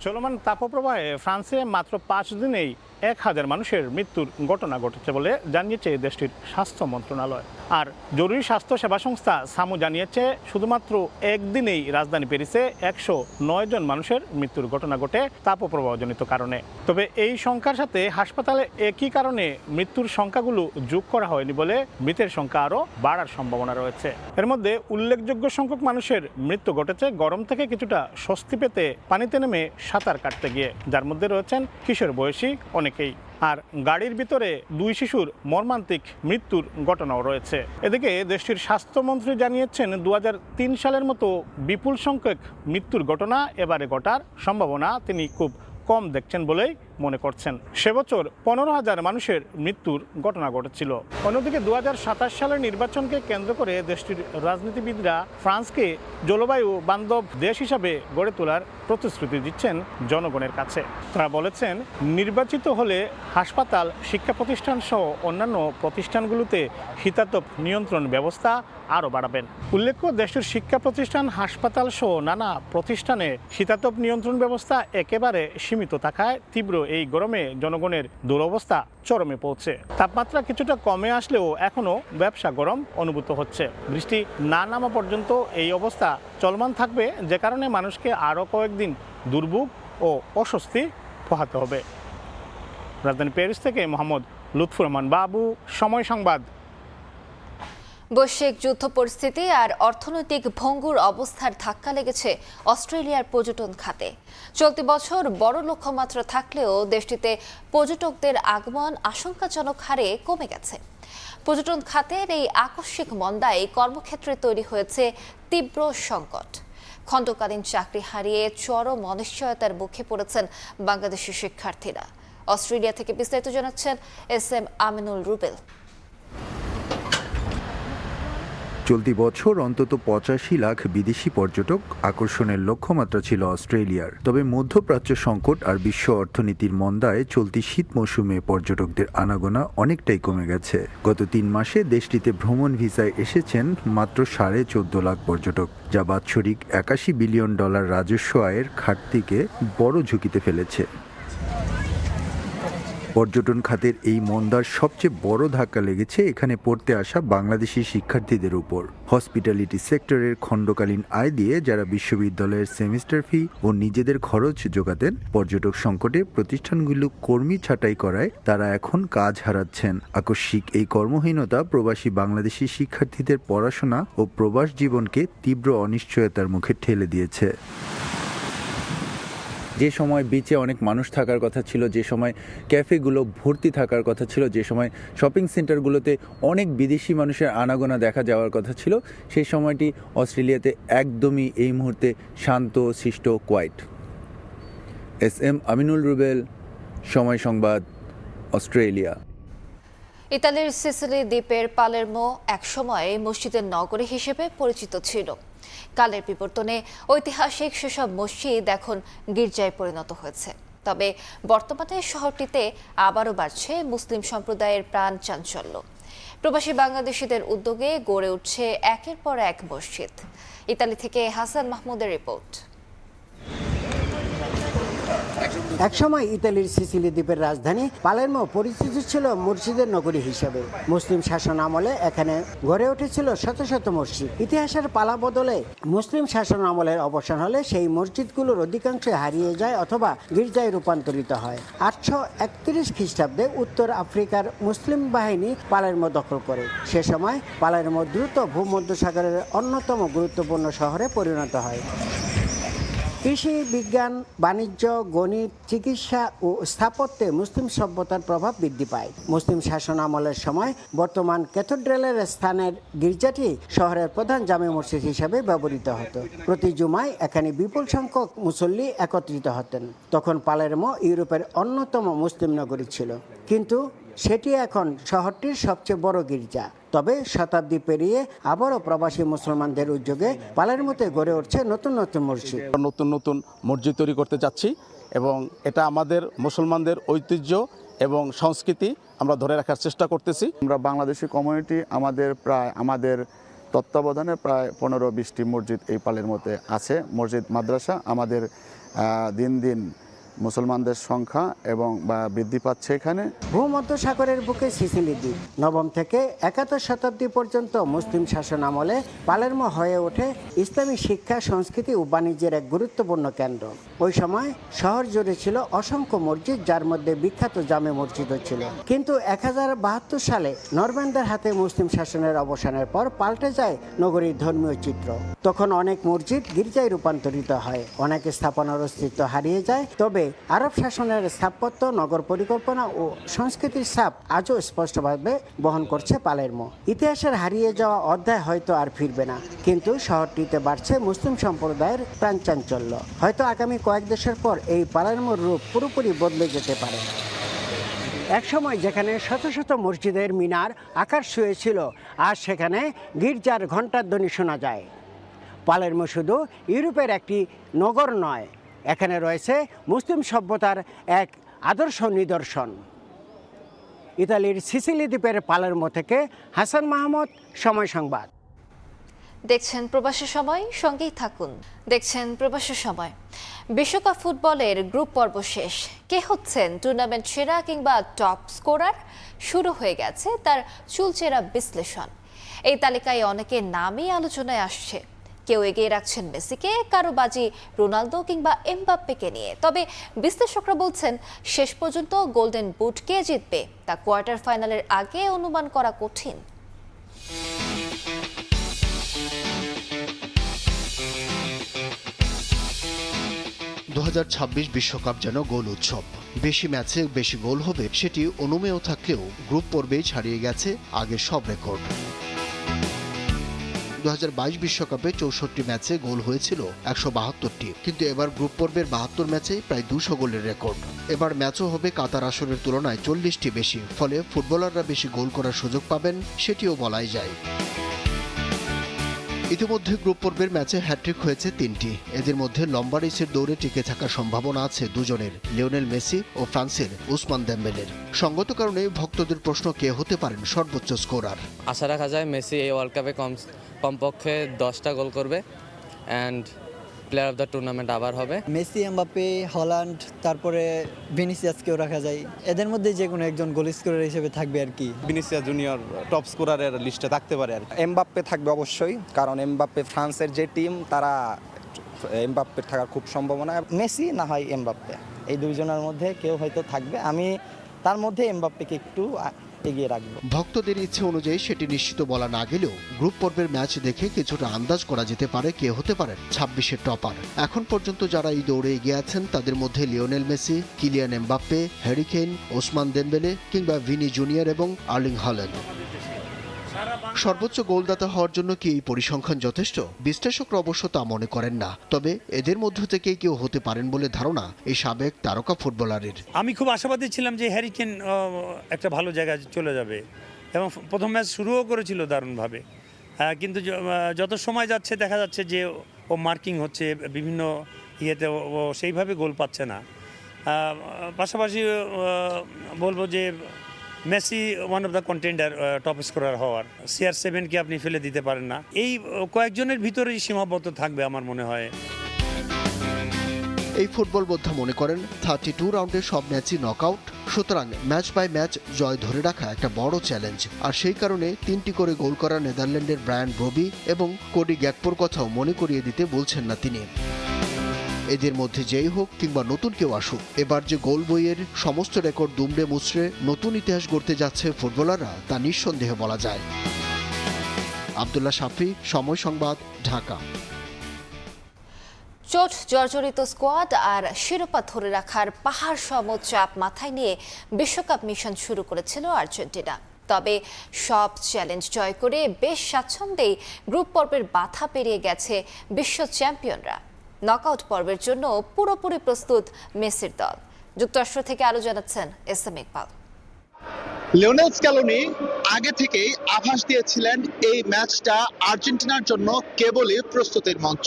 চলমান তাপপ্রবাহে ফ্রান্সে মাত্র 5 দিনেই 1000 মানুষের মৃত্যুর ঘটনা ঘটেছে বলে জানিয়েছে দেশটির স্বাস্থ্য মন্ত্রণালয়। আর জরুরি স্বাস্থ্য সেবা সংস্থা সামু জানিয়েছে, শুধুমাত্র একদিনেই রাজধানী প্যারিসে 109 জন মানুষের মৃত্যুর ঘটনা ঘটে তাপপ্রবাহজনিত কারণে। তবে এই সংখ্যার সাথে হাসপাতালে একই কারণে মৃত্যুর সংখ্যাগুলো যোগ করা হয়নি বলে মৃতের সংখ্যা আরও বাড়ার সম্ভাবনা রয়েছে। এর মধ্যে উল্লেখযোগ্য সংখ্যক মানুষের মৃত্যু ঘটেছে গরম থেকে কিছুটা স্বস্তি পেতে পানিতে নেমে সাঁতার কাটতে গিয়ে, যার মধ্যে রয়েছেন কিশোর বয়সী অনেকেই। আর গাড়ির ভিতরে 2 শিশুর মর্মান্তিক মৃত্যুর ঘটনাও রয়েছে। এদিকে দেশটির স্বাস্থ্যমন্ত্রী জানিয়েছেন, 2003 সালের মতো বিপুল সংখ্যক মৃত্যুর ঘটনা এবারে ঘটার সম্ভাবনা তিনি খুব কম দেখছেন বলেই মনে করছেন। সে বছর 15,000 মানুষের মৃত্যুর ঘটনা ঘটেছিল। অন্যদিকে 2027 সালের নির্বাচনকে কেন্দ্র করে দেশটির রাজনীতিবিদরা ফ্রান্সকে জলবায়ু বান্ধব দেশ হিসাবে গড়ে তোলার প্রতিশ্রুতি দিচ্ছেন জনগণের কাছে। তারা বলেছেন, নির্বাচিত হলে হাসপাতাল, শিক্ষা প্রতিষ্ঠান সহ অন্যান্য প্রতিষ্ঠানগুলোতে শীতাতপ নিয়ন্ত্রণ ব্যবস্থা আরও বাড়াবেন। উল্লেখ্য, দেশের শিক্ষা প্রতিষ্ঠান, হাসপাতাল সহ নানা প্রতিষ্ঠানে শীতাতপ নিয়ন্ত্রণ ব্যবস্থা একেবারে সীমিত থাকায় তীব্র এই গরমে জনগণের দুরবস্থা চরমে পৌঁছে। তাপমাত্রা কিছুটা কমে আসলেও এখনও ব্যবসা গরম অনুভূত হচ্ছে। বৃষ্টি না নামা পর্যন্ত এই অবস্থা চলমান থাকবে, যে কারণে মানুষকে আরও কয়েকদিন দুর্ভোগ ও অস্বস্তি পোহাতে হবে। রাজধানী প্যারিস থেকে মোহাম্মদ লুৎফুর রহমান বাবু, সময় সংবাদ। বৈশ্বিক যুদ্ধ পরিস্থিতি আর অর্থনৈতিক ভঙ্গুর অবস্থার ধাক্কা লেগেছে অস্ট্রেলিয়ার পর্যটন খাতে। চলতি বছর বড় লক্ষ্যমাত্রা থাকলেও দেশটিতে পর্যটকদের আগমন আশঙ্কাজনক হারে কমে গেছে। পর্যটন খাতের এই আকস্মিক মন্দায় কর্মক্ষেত্রে তৈরি হয়েছে তীব্র সংকট। খণ্ডকালীন চাকরি হারিয়ে চরম অনিশ্চয়তার মুখে পড়েছেন বাংলাদেশি শিক্ষার্থীরা। অস্ট্রেলিয়া থেকে বিস্তারিত জানাচ্ছেন SM আমিনুল রুবেল। চলতি বছর অন্তত 85 লাখ বিদেশি পর্যটক আকর্ষণের লক্ষ্যমাত্রা ছিল অস্ট্রেলিয়ার। তবে মধ্যপ্রাচ্য সংকট আর বিশ্ব অর্থনীতির মন্দায় চলতি শীত মৌসুমে পর্যটকদের আনাগোনা অনেকটাই কমে গেছে। গত 3 মাসে দেশটিতে ভ্রমণ ভিসায় এসেছেন মাত্র 14.5 লাখ পর্যটক, যা বাৎসরিক $81 বিলিয়ন রাজস্ব আয়ের ঘাটতিকে বড় ঝুঁকিতে ফেলেছে। পর্যটন খাতের এই মন্দার সবচেয়ে বড় ধাক্কা লেগেছে এখানে পড়তে আসা বাংলাদেশি শিক্ষার্থীদের উপর। হসপিটালিটি সেক্টরের খণ্ডকালীন আয় দিয়ে যারা বিশ্ববিদ্যালয়ের সেমিস্টার ফি ও নিজেদের খরচ যোগাতেন, পর্যটক সংকটে প্রতিষ্ঠানগুলো কর্মী ছাঁটাই করায় তারা এখন কাজ হারাচ্ছেন। আকস্মিক এই কর্মহীনতা প্রবাসী বাংলাদেশি শিক্ষার্থীদের পড়াশোনা ও প্রবাস জীবনকে তীব্র অনিশ্চয়তার মুখে ঠেলে দিয়েছে। যে সময় বিচে অনেক মানুষ থাকার কথা ছিল, যে সময় ক্যাফেগুলো ভর্তি থাকার কথা ছিল, যে সময় শপিং সেন্টারগুলোতে অনেক বিদেশি মানুষের আনাগোনা দেখা যাওয়ার কথা ছিল, সেই সময়টি অস্ট্রেলিয়াতে একদমই এই মুহূর্তে শান্ত, শিষ্ট, কোয়াইট। SM আমিনুল রুবেল, সময় সংবাদ, অস্ট্রেলিয়া। ইতালির সিসিলি দ্বীপের পালেরমো একসময় মসজিদের নগরী হিসেবে পরিচিত ছিল। কালের বিবর্তনে ঐতিহাসিক সেসব মসজিদ এখন গির্জায় পরিণত হয়েছে। তবে বর্তমানে শহরটিতে আবারও বাড়ছে মুসলিম সম্প্রদায়ের প্রাণ চাঞ্চল্য। প্রবাসী বাংলাদেশিদের উদ্যোগে গড়ে উঠছে একের পর এক মসজিদ। ইতালি থেকে হাসান মাহমুদের রিপোর্ট। একসময় ইতালির সিসিলি দ্বীপের রাজধানী পালেরমো পরিচিত ছিল মসজিদের নগরী হিসেবে। মুসলিম শাসন আমলে এখানে গড়ে উঠেছিল শত শত মসজিদ। ইতিহাসের পালা বদলে মুসলিম শাসন আমলের অবসান হলে সেই মসজিদগুলোর অধিকাংশই হারিয়ে যায় অথবা গির্জায় রূপান্তরিত হয়। 831 খ্রিস্টাব্দে উত্তর আফ্রিকার মুসলিম বাহিনী পালেরমো দখল করে। সে সময় পালেরমো দ্রুত ভূমধ্যসাগরের অন্যতম গুরুত্বপূর্ণ শহরে পরিণত হয়। কৃষি, বিজ্ঞান, বাণিজ্য, গণিত, চিকিৎসা ও স্থাপত্যে মুসলিম সভ্যতার প্রভাব বৃদ্ধি পায়। মুসলিম শাসন আমলের সময় বর্তমান ক্যাথেড্রালের স্থানের গির্জাটি শহরের প্রধান জামে মসজিদ হিসেবে ব্যবহৃত হতো। প্রতি জুমায় এখানে বিপুল সংখ্যক মুসল্লি একত্রিত হতেন। তখন পালেরমো ইউরোপের অন্যতম মুসলিম নগরী ছিল, কিন্তু সেটি এখন শহরটির সবচেয়ে বড় গির্জা। তবে শতাব্দী পেরিয়ে আবারও প্রবাসী মুসলমানদের উদ্যোগে পালেরমোতে গড়ে উঠছে নতুন নতুন মসজিদ। নতুন নতুন মসজিদ তৈরি করতে যাচ্ছি এবং এটা আমাদের মুসলমানদের ঐতিহ্য এবং সংস্কৃতি আমরা ধরে রাখার চেষ্টা করতেছি। আমরা বাংলাদেশি কমিউনিটি আমাদের তত্ত্বাবধানে প্রায় 15-20টি মসজিদ এই পালেরমোতে আছে। মসজিদ, মাদ্রাসা আমাদের দিন দিন মুসলমানদের সংখ্যা এবং বৃদ্ধি পাচ্ছে এখানে। ভূমধ্যসাগরের বুকে সিসিলি দ্বীপ নবম থেকে 71 শতাব্দী পর্যন্ত মুসলিম শাসন আমলে পালেরমো হয়ে ওঠে ইসলামী শিক্ষা, সংস্কৃতি ও বাণিজ্যের এক গুরুত্বপূর্ণ কেন্দ্র। ওই সময় শহর জুড়ে ছিল অসংখ্য মসজিদ, যার মধ্যে বিখ্যাত জামে মসজিদও ছিল। কিন্তু 1072 সালে নরম্যানদের হাতে মুসলিম শাসনের অবসানের পর পাল্টে যায় নগরীর ধর্মীয় চিত্র। তখন অনেক মসজিদ গির্জায় রূপান্তরিত হয়, অনেক স্থাপনার অস্তিত্ব হারিয়ে যায়। তবে আরব শাসনের স্থাপত্য, নগর পরিকল্পনা ও সংস্কৃতির ছাপ আজও স্পষ্টভাবে বহন করছে পালেরমো। ইতিহাসের হারিয়ে যাওয়া অধ্যায় হয়তো আর ফিরবে না, কিন্তু শহরটিতে বাড়ছে মুসলিম সম্প্রদায়ের প্রাণচাঞ্চল্য। হয়তো আগামী কয়েক দশক পর এই পালেরমোর রূপ পুরোপুরি বদলে যেতে পারে। একসময় যেখানে শত শত মসজিদের মিনার আকাশ ছুঁয়েছিল, আজ সেখানে গির্জার ঘণ্টার ধ্বনি শোনা যায়। পালেরমো শুধু ইউরোপের একটি নগর নয়, এখানে রয়েছে মুসলিম সভ্যতার এক আদর্শ নিদর্শন। ইতালির সিসিলি দ্বীপের পালেরমো থেকে হাসান মাহমুদ, সময় সংবাদ। দেখছেন প্রবাসী সময়, সঙ্গেই থাকুন। দেখছেন প্রবাসী সময়। বিশ্বকাপ ফুটবলের গ্রুপ পর্ব শেষ। কে হচ্ছেন টুর্নামেন্ট সেরা কিংবা টপ স্কোরার? শুরু হয়ে গেছে তার চুলচেরা বিশ্লেষণ। এই তালিকায় অনেকের নামই আলোচনায় আসছে। কেউ এগিয়ে রাখছেন মেসিকে, কারো বাজি রোনালদো কিংবা এমবাপ্পেকে নিয়ে। তবে বিশ্লেষকরা বলছেন শেষ পর্যন্ত গোল্ডেন বুট কে জিতবে তা কোয়ার্টার ফাইনালের আগে অনুমান করা কঠিন। 2026 বিশ্বকাপ যেন গোল উৎসব। বেশি ম্যাচে বেশি গোল হবে সেটি অনুমেয় থাকলেও গ্রুপ পর্বেই ছাড়িয়ে গেছে আগের সব রেকর্ড। 2022 বিশ্বকাপে 64 ম্যাচে গোল হয়েছিল 172টি, কিন্তু এবার গ্রুপ পর্বের 72 ম্যাচেই প্রায় 200 গোলের রেকর্ড। এবার ম্যাচও হবে কাতার আসরের তুলনায় 40টি বেশি, ফলে ফুটবলাররা বেশি গোল করার সুযোগ পাবেন সেটিও বলাই যায়। ইতিমধ্যে গ্রুপ পর্বের ম্যাচে হ্যাট্রিক হয়েছে 3টি। এদের মধ্যে লম্বা রেসের দৌড়ে টিকে থাকার সম্ভাবনা আছে দুজনের, লিওনেল মেসি ও ফ্রান্সের উসমান দেম্বেলের। সঙ্গত কারণে ভক্তদের প্রশ্ন, কে হতে পারেন সর্বোচ্চ স্কোরার? আশা রাখা যায় মেসি এই ওয়ার্ল্ড কাপে কমপক্ষে 10টা গোল করবে, and player of the tournament আবার হবে। মেসি, এমবাপ্পে, হল্যান্ড, তারপরে ভিনিসিয়াসকেও রাখা যায়। এদের মধ্যে যে কোনো একজন গোল স্কোরার হিসেবে থাকবে আর কি। ভিনিসিয়াস জুনিয়র টপ স্কোরারের লিস্টে থাকতে পারে আর এমবাপ্পে থাকবে অবশ্যই, কারণ এমবাপ্পে ফ্রান্সের যে টিম তারা এমবাপ্পের থাকার খুব সম্ভাবনা। মেসি না হয় এমবাপ্পে, এই দুইজনের মধ্যে কেউ হয়তো থাকবে। আমি তার মধ্যে এমবাপ্পেকে একটু এগিয়ে রাখবো। ভক্তদের ইচ্ছে অনুযায়ী সেটি নিশ্চিত বলা না গেলেও গ্রুপ পর্বের ম্যাচ দেখে কিছুটা আন্দাজ করা যেতে পারে কে হতে পারেন 26-এর টপার। এখন পর্যন্ত যারা এই দৌড়ে এগিয়ে আছেন তাদের মধ্যে Lionel Messi, Kylian Mbappe, Harry Kane, Osman দেমবেলে কিংবা ভিনি জুনিয়র এবং আর্লিং হল্যান্ড। সর্বোচ্চ গোলদাতা হওয়ার জন্য কি এই পরিসংখ্যান যথেষ্ট? বিশ্লেষকরা অবশ্য তা মনে করেন না, তবে এদের মধ্য থেকে কেউ হতে পারেন বলে ধারণা এই সাবেক তারকা ফুটবলারের। আমি খুব আশাবাদী ছিলাম যে হ্যারি কেইন একটা ভালো জায়গায় চলে যাবে এবং প্রথম ম্যাচ শুরুও করেছিল দারুণভাবে, কিন্তু যত সময় যাচ্ছে দেখা যাচ্ছে যে ও মার্কিং হচ্ছে বিভিন্ন ইয়েতে, ও সেইভাবে গোল পাচ্ছে না। পাশাপাশি বলবো যে Messi one of the contender top scorer হওয়ার। CR7কে আপনি ফেলে দিতে পারেন না। এই কয়েকজনের ভিতরেই সীমাবদ্ধ থাকবে আমার মনে হয়। এই ফুটবল বোদ্ধা মনে করেন 32 রাউন্ডের সব ম্যাচই নকআউট, সুতরাং ম্যাচ বাই ম্যাচ জয় ধরে রাখা একটা বড় চ্যালেঞ্জ। আর সেই কারণে 3টি করে গোল করা নেদারল্যান্ডের ব্রায়ান ব্রবি এবং কোডি গ্যাকপোর কথাও মনে করিয়ে দিতে বলছেন না তিনি। এদের মধ্যে যেই হোক কিংবা নতুন কেউ আসুক, এবার যে গোল বইয়ের সমস্ত রেকর্ড দুমড়ে মুচড়ে নতুন ইতিহাস গড়তে যাচ্ছে ফুটবলাররা, তা নিঃসন্দেহে বলা যায়। আব্দুল্লাহ শাফি, সময় সংবাদ, ঢাকা। চোট জর্জরিত স্কোয়াড আর শিরোপা ধরে রাখার পাহাড় সম চাপ মাথায় নিয়ে বিশ্বকাপ মিশন শুরু করেছিল আর্জেন্টিনা। তবে সব চ্যালেঞ্জ জয় করে বেশ স্বাচ্ছন্দ্যেই গ্রুপ পর্বের বাধা পেরিয়ে গেছে বিশ্ব চ্যাম্পিয়নরা। নকআউট পর্বের জন্য পুরোপুরি প্রস্তুত মেসির দল। যুক্তরাষ্ট্র থেকে আরো জানাচ্ছেন SM ইকবাল। লিওনেল স্ক্যালোনি আগে থেকেই আভাস দিয়েছিলেন এই ম্যাচটা আর্জেন্টিনার জন্য কেবলই প্রস্তুতির মঞ্চ।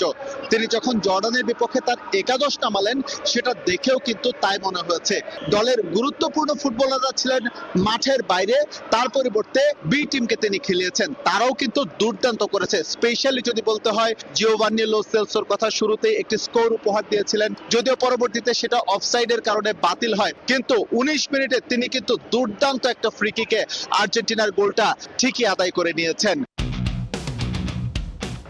তিনি যখন জর্ডানের বিপক্ষে তার একাদশ নামালেন, সেটা দেখেও কিন্তু তাই মনে হয়েছে। দলের গুরুত্বপূর্ণ ফুটবলাররা ছিলেন মাঠের বাইরে, তার পরিবর্তে বি টিমকে তিনি খেলিয়েছেন। তারাও কিন্তু দুর্দান্ত করেছে। স্পেশালি যদি বলতে হয়, জিওভান্নি লো সেলসোর কথা শুরুতেই একটি স্কোর উপহার দিয়েছিলেন, যদিও পরবর্তীতে সেটা অফসাইডের কারণে বাতিল হয়। কিন্তু 19 মিনিটে তিনি কিন্তু দুর্দান্ত একটা ফ্রি কিকে আর্জেন্টিনার গোলটা ঠিকই আদায় করে নিয়েছেন।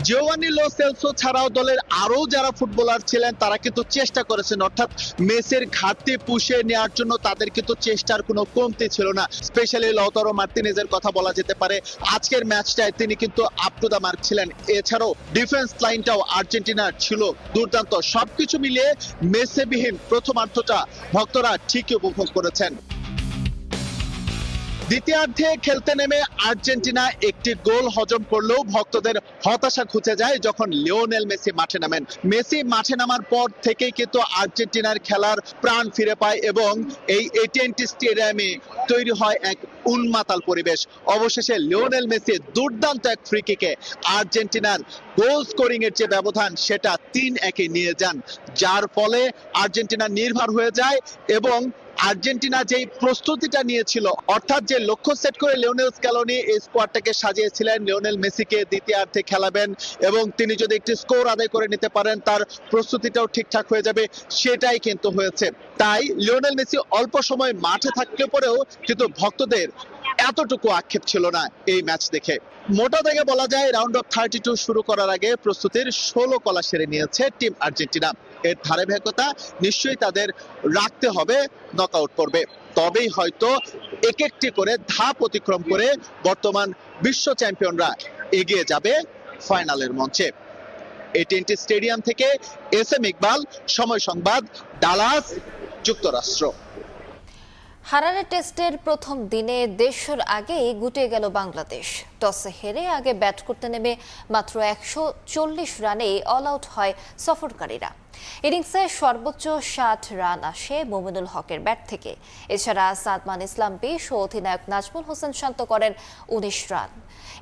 জিওভান্নি লো সেলসো ছাড়াও দলের আরো যারা ফুটবলার ছিলেন তারা কিন্তু চেষ্টা করেছেন, অর্থাৎ মেসির ঘাটতি পুষিয়ে নেওয়ার জন্য তাদের কিন্তু চেষ্টার কোনো কমতি ছিল না। স্পেশালি লাউতারো মার্টিনেজের কথা বলা যেতে পারে। আজকের ম্যাচটায় তিনি কিন্তু আপ টু দা মার্ক ছিলেন। এছাড়াও ডিফেন্স লাইনটাও আর্জেন্টিনার ছিল দুর্দান্ত। সবকিছু মিলিয়ে মেসিবিহীন প্রথমার্ধটা ভক্তরা ঠিকই উপভোগ করেছেন। দ্বিতীয়ার্ধে খেলতে নেমে আর্জেন্টিনা একটি গোল হজম করলেও ভক্তদের হতাশা ঘুচে যায় যখন লিওনেল মেসি মাঠে নামেন। মেসি মাঠে নামার পর থেকেই কিন্তু আর্জেন্টিনার খেলার প্রাণ ফিরে পায় এবং এই AT&T স্টেডিয়ামে তৈরি হয় এক উন্মাতাল পরিবেশ। অবশেষে লিওনেল মেসি দুর্দান্ত এক ফ্রি কিকে আর্জেন্টিনার গোল স্কোরিং এর যে ব্যবধান সেটা 3-1 নিয়ে যান, যার ফলে আর্জেন্টিনা নির্ভর হয়ে যায় এবং আর্জেন্টিনা যেই প্রস্তুতিটা নিয়েছিল, অর্থাৎ যে লক্ষ্য সেট করে লিওনেল স্ক্যালোনি এই স্কোয়াডটাকে সাজিয়েছিলেন, লিওনেল মেসিকে দ্বিতীয়ার্ধে খেলাবেন এবং তিনি যদি একটি স্কোর আদায় করে নিতে পারেন তার প্রস্তুতিটাও ঠিকঠাক হয়ে যাবে, সেটাই কিন্তু হয়েছে। তাই লিওনেল মেসি অল্প সময় মাঠে থাকলে পরেও কিন্তু ভক্তদের এতটুকু আক্ষেপ ছিল না এই ম্যাচ দেখে। মোটা দাগে বলা যায় রাউন্ড অফ 32 শুরু করার আগে প্রস্তুতির 16 কলা সেরে নিয়েছে টিম আর্জেন্টিনা। এর ধারাবাহিকতা নিশ্চয়ই তাদের রাখতে হবে নকআউট পর্বে, তবেই হয়তো এক একটি করে ধাপ অতিক্রম করে বর্তমান বিশ্ব চ্যাম্পিয়নরা এগিয়ে যাবে ফাইনালের মঞ্চে। AT&T স্টেডিয়াম থেকে SM ইকবাল, সময় সংবাদ, ডালাস, যুক্তরাষ্ট্র। হারারে টেস্টের প্রথম দিনে দেশের আগেই গুটিয়ে গেল বাংলাদেশ। টসে হেরে আগে ব্যাট করতে নেমে মাত্র 140 রানেই অল আউট হয় সফরকারীরা। ইনিংসে সর্বোচ্চ 60 রান আসে মোমিনুল হকের ব্যাট থেকে। এছাড়া সাদমান ইসলাম 20 ও অধিনায়ক নাজমুল হোসেন শান্ত করেন 19 রান।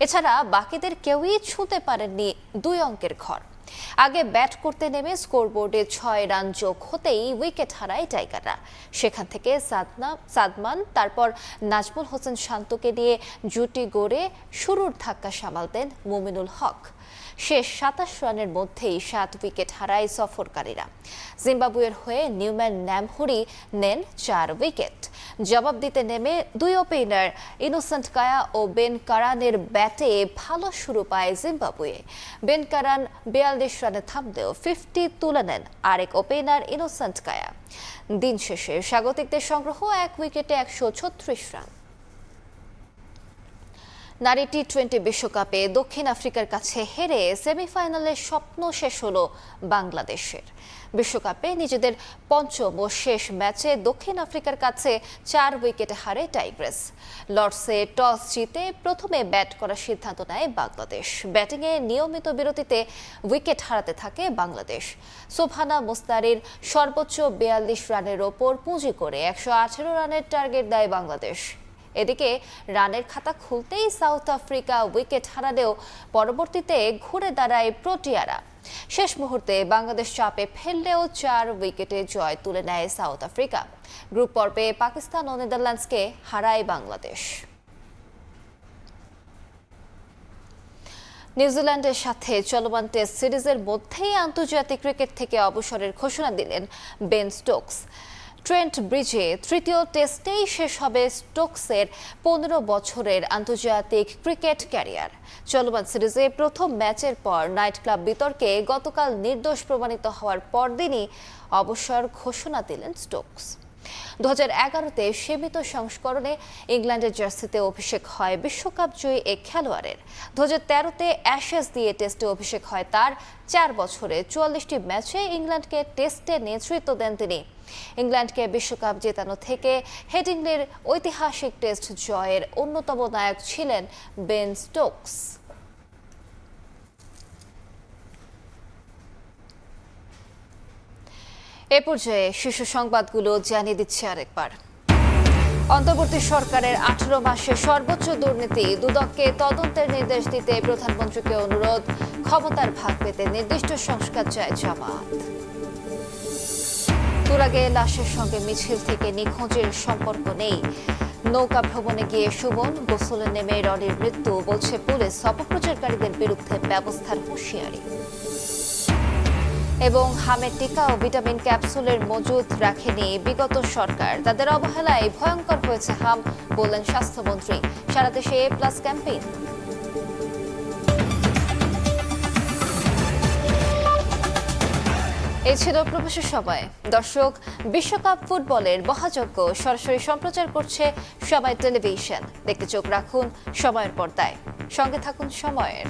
এছাড়া বাকিদের কেউই ছুঁতে পারেননি 2 অঙ্কের ঘর। আগে ব্যাট করতে নেমে স্কোরবোর্ডে 6 রান যোগ হতেই উইকেট হারায় টাইগাররা। সেখান থেকে সাদমান তারপর নাজমুল হোসেন শান্তকে দিয়ে জুটি গড়ে শুরুর ধাক্কা সামাল দেন মোমিনুল হক। শেষ 27 রানের মধ্যেই 7 উইকেট হারায় সফরকারীরা। জিম্বাবুয়ের হয়ে নিউম্যান ন্যামহুরি নেন 4 উইকেট। জবাব দিতে নেমে দুই ওপেনার ইনোসেন্ট কায়া ও বেন কারানের ব্যাটে ভালো শুরু পায় জিম্বাবুয়ে। বেন কারান 42 রানে থামলেও 50 তুলে নেন আরেক ওপেনার ইনোসেন্ট কায়া। দিন শেষে স্বাগতিকদের সংগ্রহ 1 উইকেটে 136 রান। নারী টি-20 বিশ্বকাপে দক্ষিণ আফ্রিকার কাছে হেরে সেমিফাইনালের স্বপ্ন শেষ হলো বাংলাদেশের। বিশ্বকাপে নিজেদের পঞ্চম ও শেষ ম্যাচে দক্ষিণ আফ্রিকার কাছে 4 উইকেটে হারে টাইগ্রেস। লর্ডসে টস জিতে প্রথমে ব্যাট করার সিদ্ধান্ত নেয় বাংলাদেশ। ব্যাটিংয়ে নিয়মিত বিরতিতে উইকেট হারাতে থাকে বাংলাদেশ। সোবহানা মুস্তারির সর্বোচ্চ 42 রানের ওপর পুঁজি করে 118 রানের টার্গেট দেয় বাংলাদেশ। এদিকে রানের খাতা খুলতেই সাউথ আফ্রিকা উইকেট হারালেও পরবর্তীতে ঘুরে দাঁড়ায় প্রোটিয়ারা। শেষ মুহূর্তে বাংলাদেশ চাপে ফেললেও 4 উইকেটে জয় তুলে নেয় সাউথ আফ্রিকা। গ্রুপ পর্বে পাকিস্তান ও নেদারল্যান্ডসকে হারায় বাংলাদেশ। নিউজিল্যান্ডের সাথে চলমান টেস্ট সিরিজের মধ্যেই আন্তর্জাতিক ক্রিকেট থেকে অবসরের ঘোষণা দিলেন বেন স্টোকস। ট্রেন্ট ব্রিজে তৃতীয় টেস্টেই শেষ হবে স্টোকসের 15 বছরের আন্তর্জাতিক ক্রিকেট ক্যারিয়ার। চলমান সিরিজে প্রথম ম্যাচের পর নাইট ক্লাব বিতর্কে গতকাল নির্দোষ প্রমাণিত হওয়ার পরদিনই অবসর ঘোষণা দিলেন স্টোকস। 2011-তে সীমিত সংস্করণে ইংল্যান্ডের জার্সিতে অভিষেক হয় বিশ্বকাপ জয়ী এক খেলোয়াড়ের। 2013-তে অ্যাশেজ দিয়ে টেস্টে অভিষেক হয় তার। 4 বছরে 44টি ম্যাচে ইংল্যান্ডকে টেস্টে নেতৃত্ব দেন তিনি। ইংল্যান্ডকে বিশ্বকাপ জেতানো থেকে হেডিংলির ঐতিহাসিক টেস্ট জয়ের অন্যতম নায়ক ছিলেন বেন স্টোকস। এ পর্যায়ে শীর্ষ সংবাদগুলো জানিয়ে দিচ্ছে আরেকবার। অন্তর্বর্তী সরকারের 18 মাসে সর্বোচ্চ দুর্নীতি, দুদককে তদন্তের নির্দেশ দিতে প্রধানমন্ত্রীকে অনুরোধ। ক্ষমতার ভাগ পেতে নির্দিষ্ট সংস্কার চায় জামাত। তুরাগে লাশের সঙ্গে মিছিল থেকে নিখোঁজের সম্পর্ক নেই। নৌকা ভ্রমণে গিয়ে সুমন, গোসলে নেমে রনির মৃত্যু, বলছে পুলিশ। অপপ্রচারকারীদের বিরুদ্ধে ব্যবস্থার হুঁশিয়ারি। এবং হামের টিকা ও ভিটামিন ক্যাপসুলের মজুদ রাখেনি বিগত সরকার, তাদের অবহেলায় ভয়ঙ্কর হয়েছে হাম, বললেন স্বাস্থ্যমন্ত্রী। সারা দেশে A+ ক্যাম্পেইন। এই ছিল প্রবেশের সময়। দর্শক, বিশ্বকাপ ফুটবলের মহাযজ্ঞ সরাসরি সম্প্রচার করছে সময় টেলিভিশন। দেখতে চোখ রাখুন সময়ের পর্দায়, সঙ্গে থাকুন সময়ের।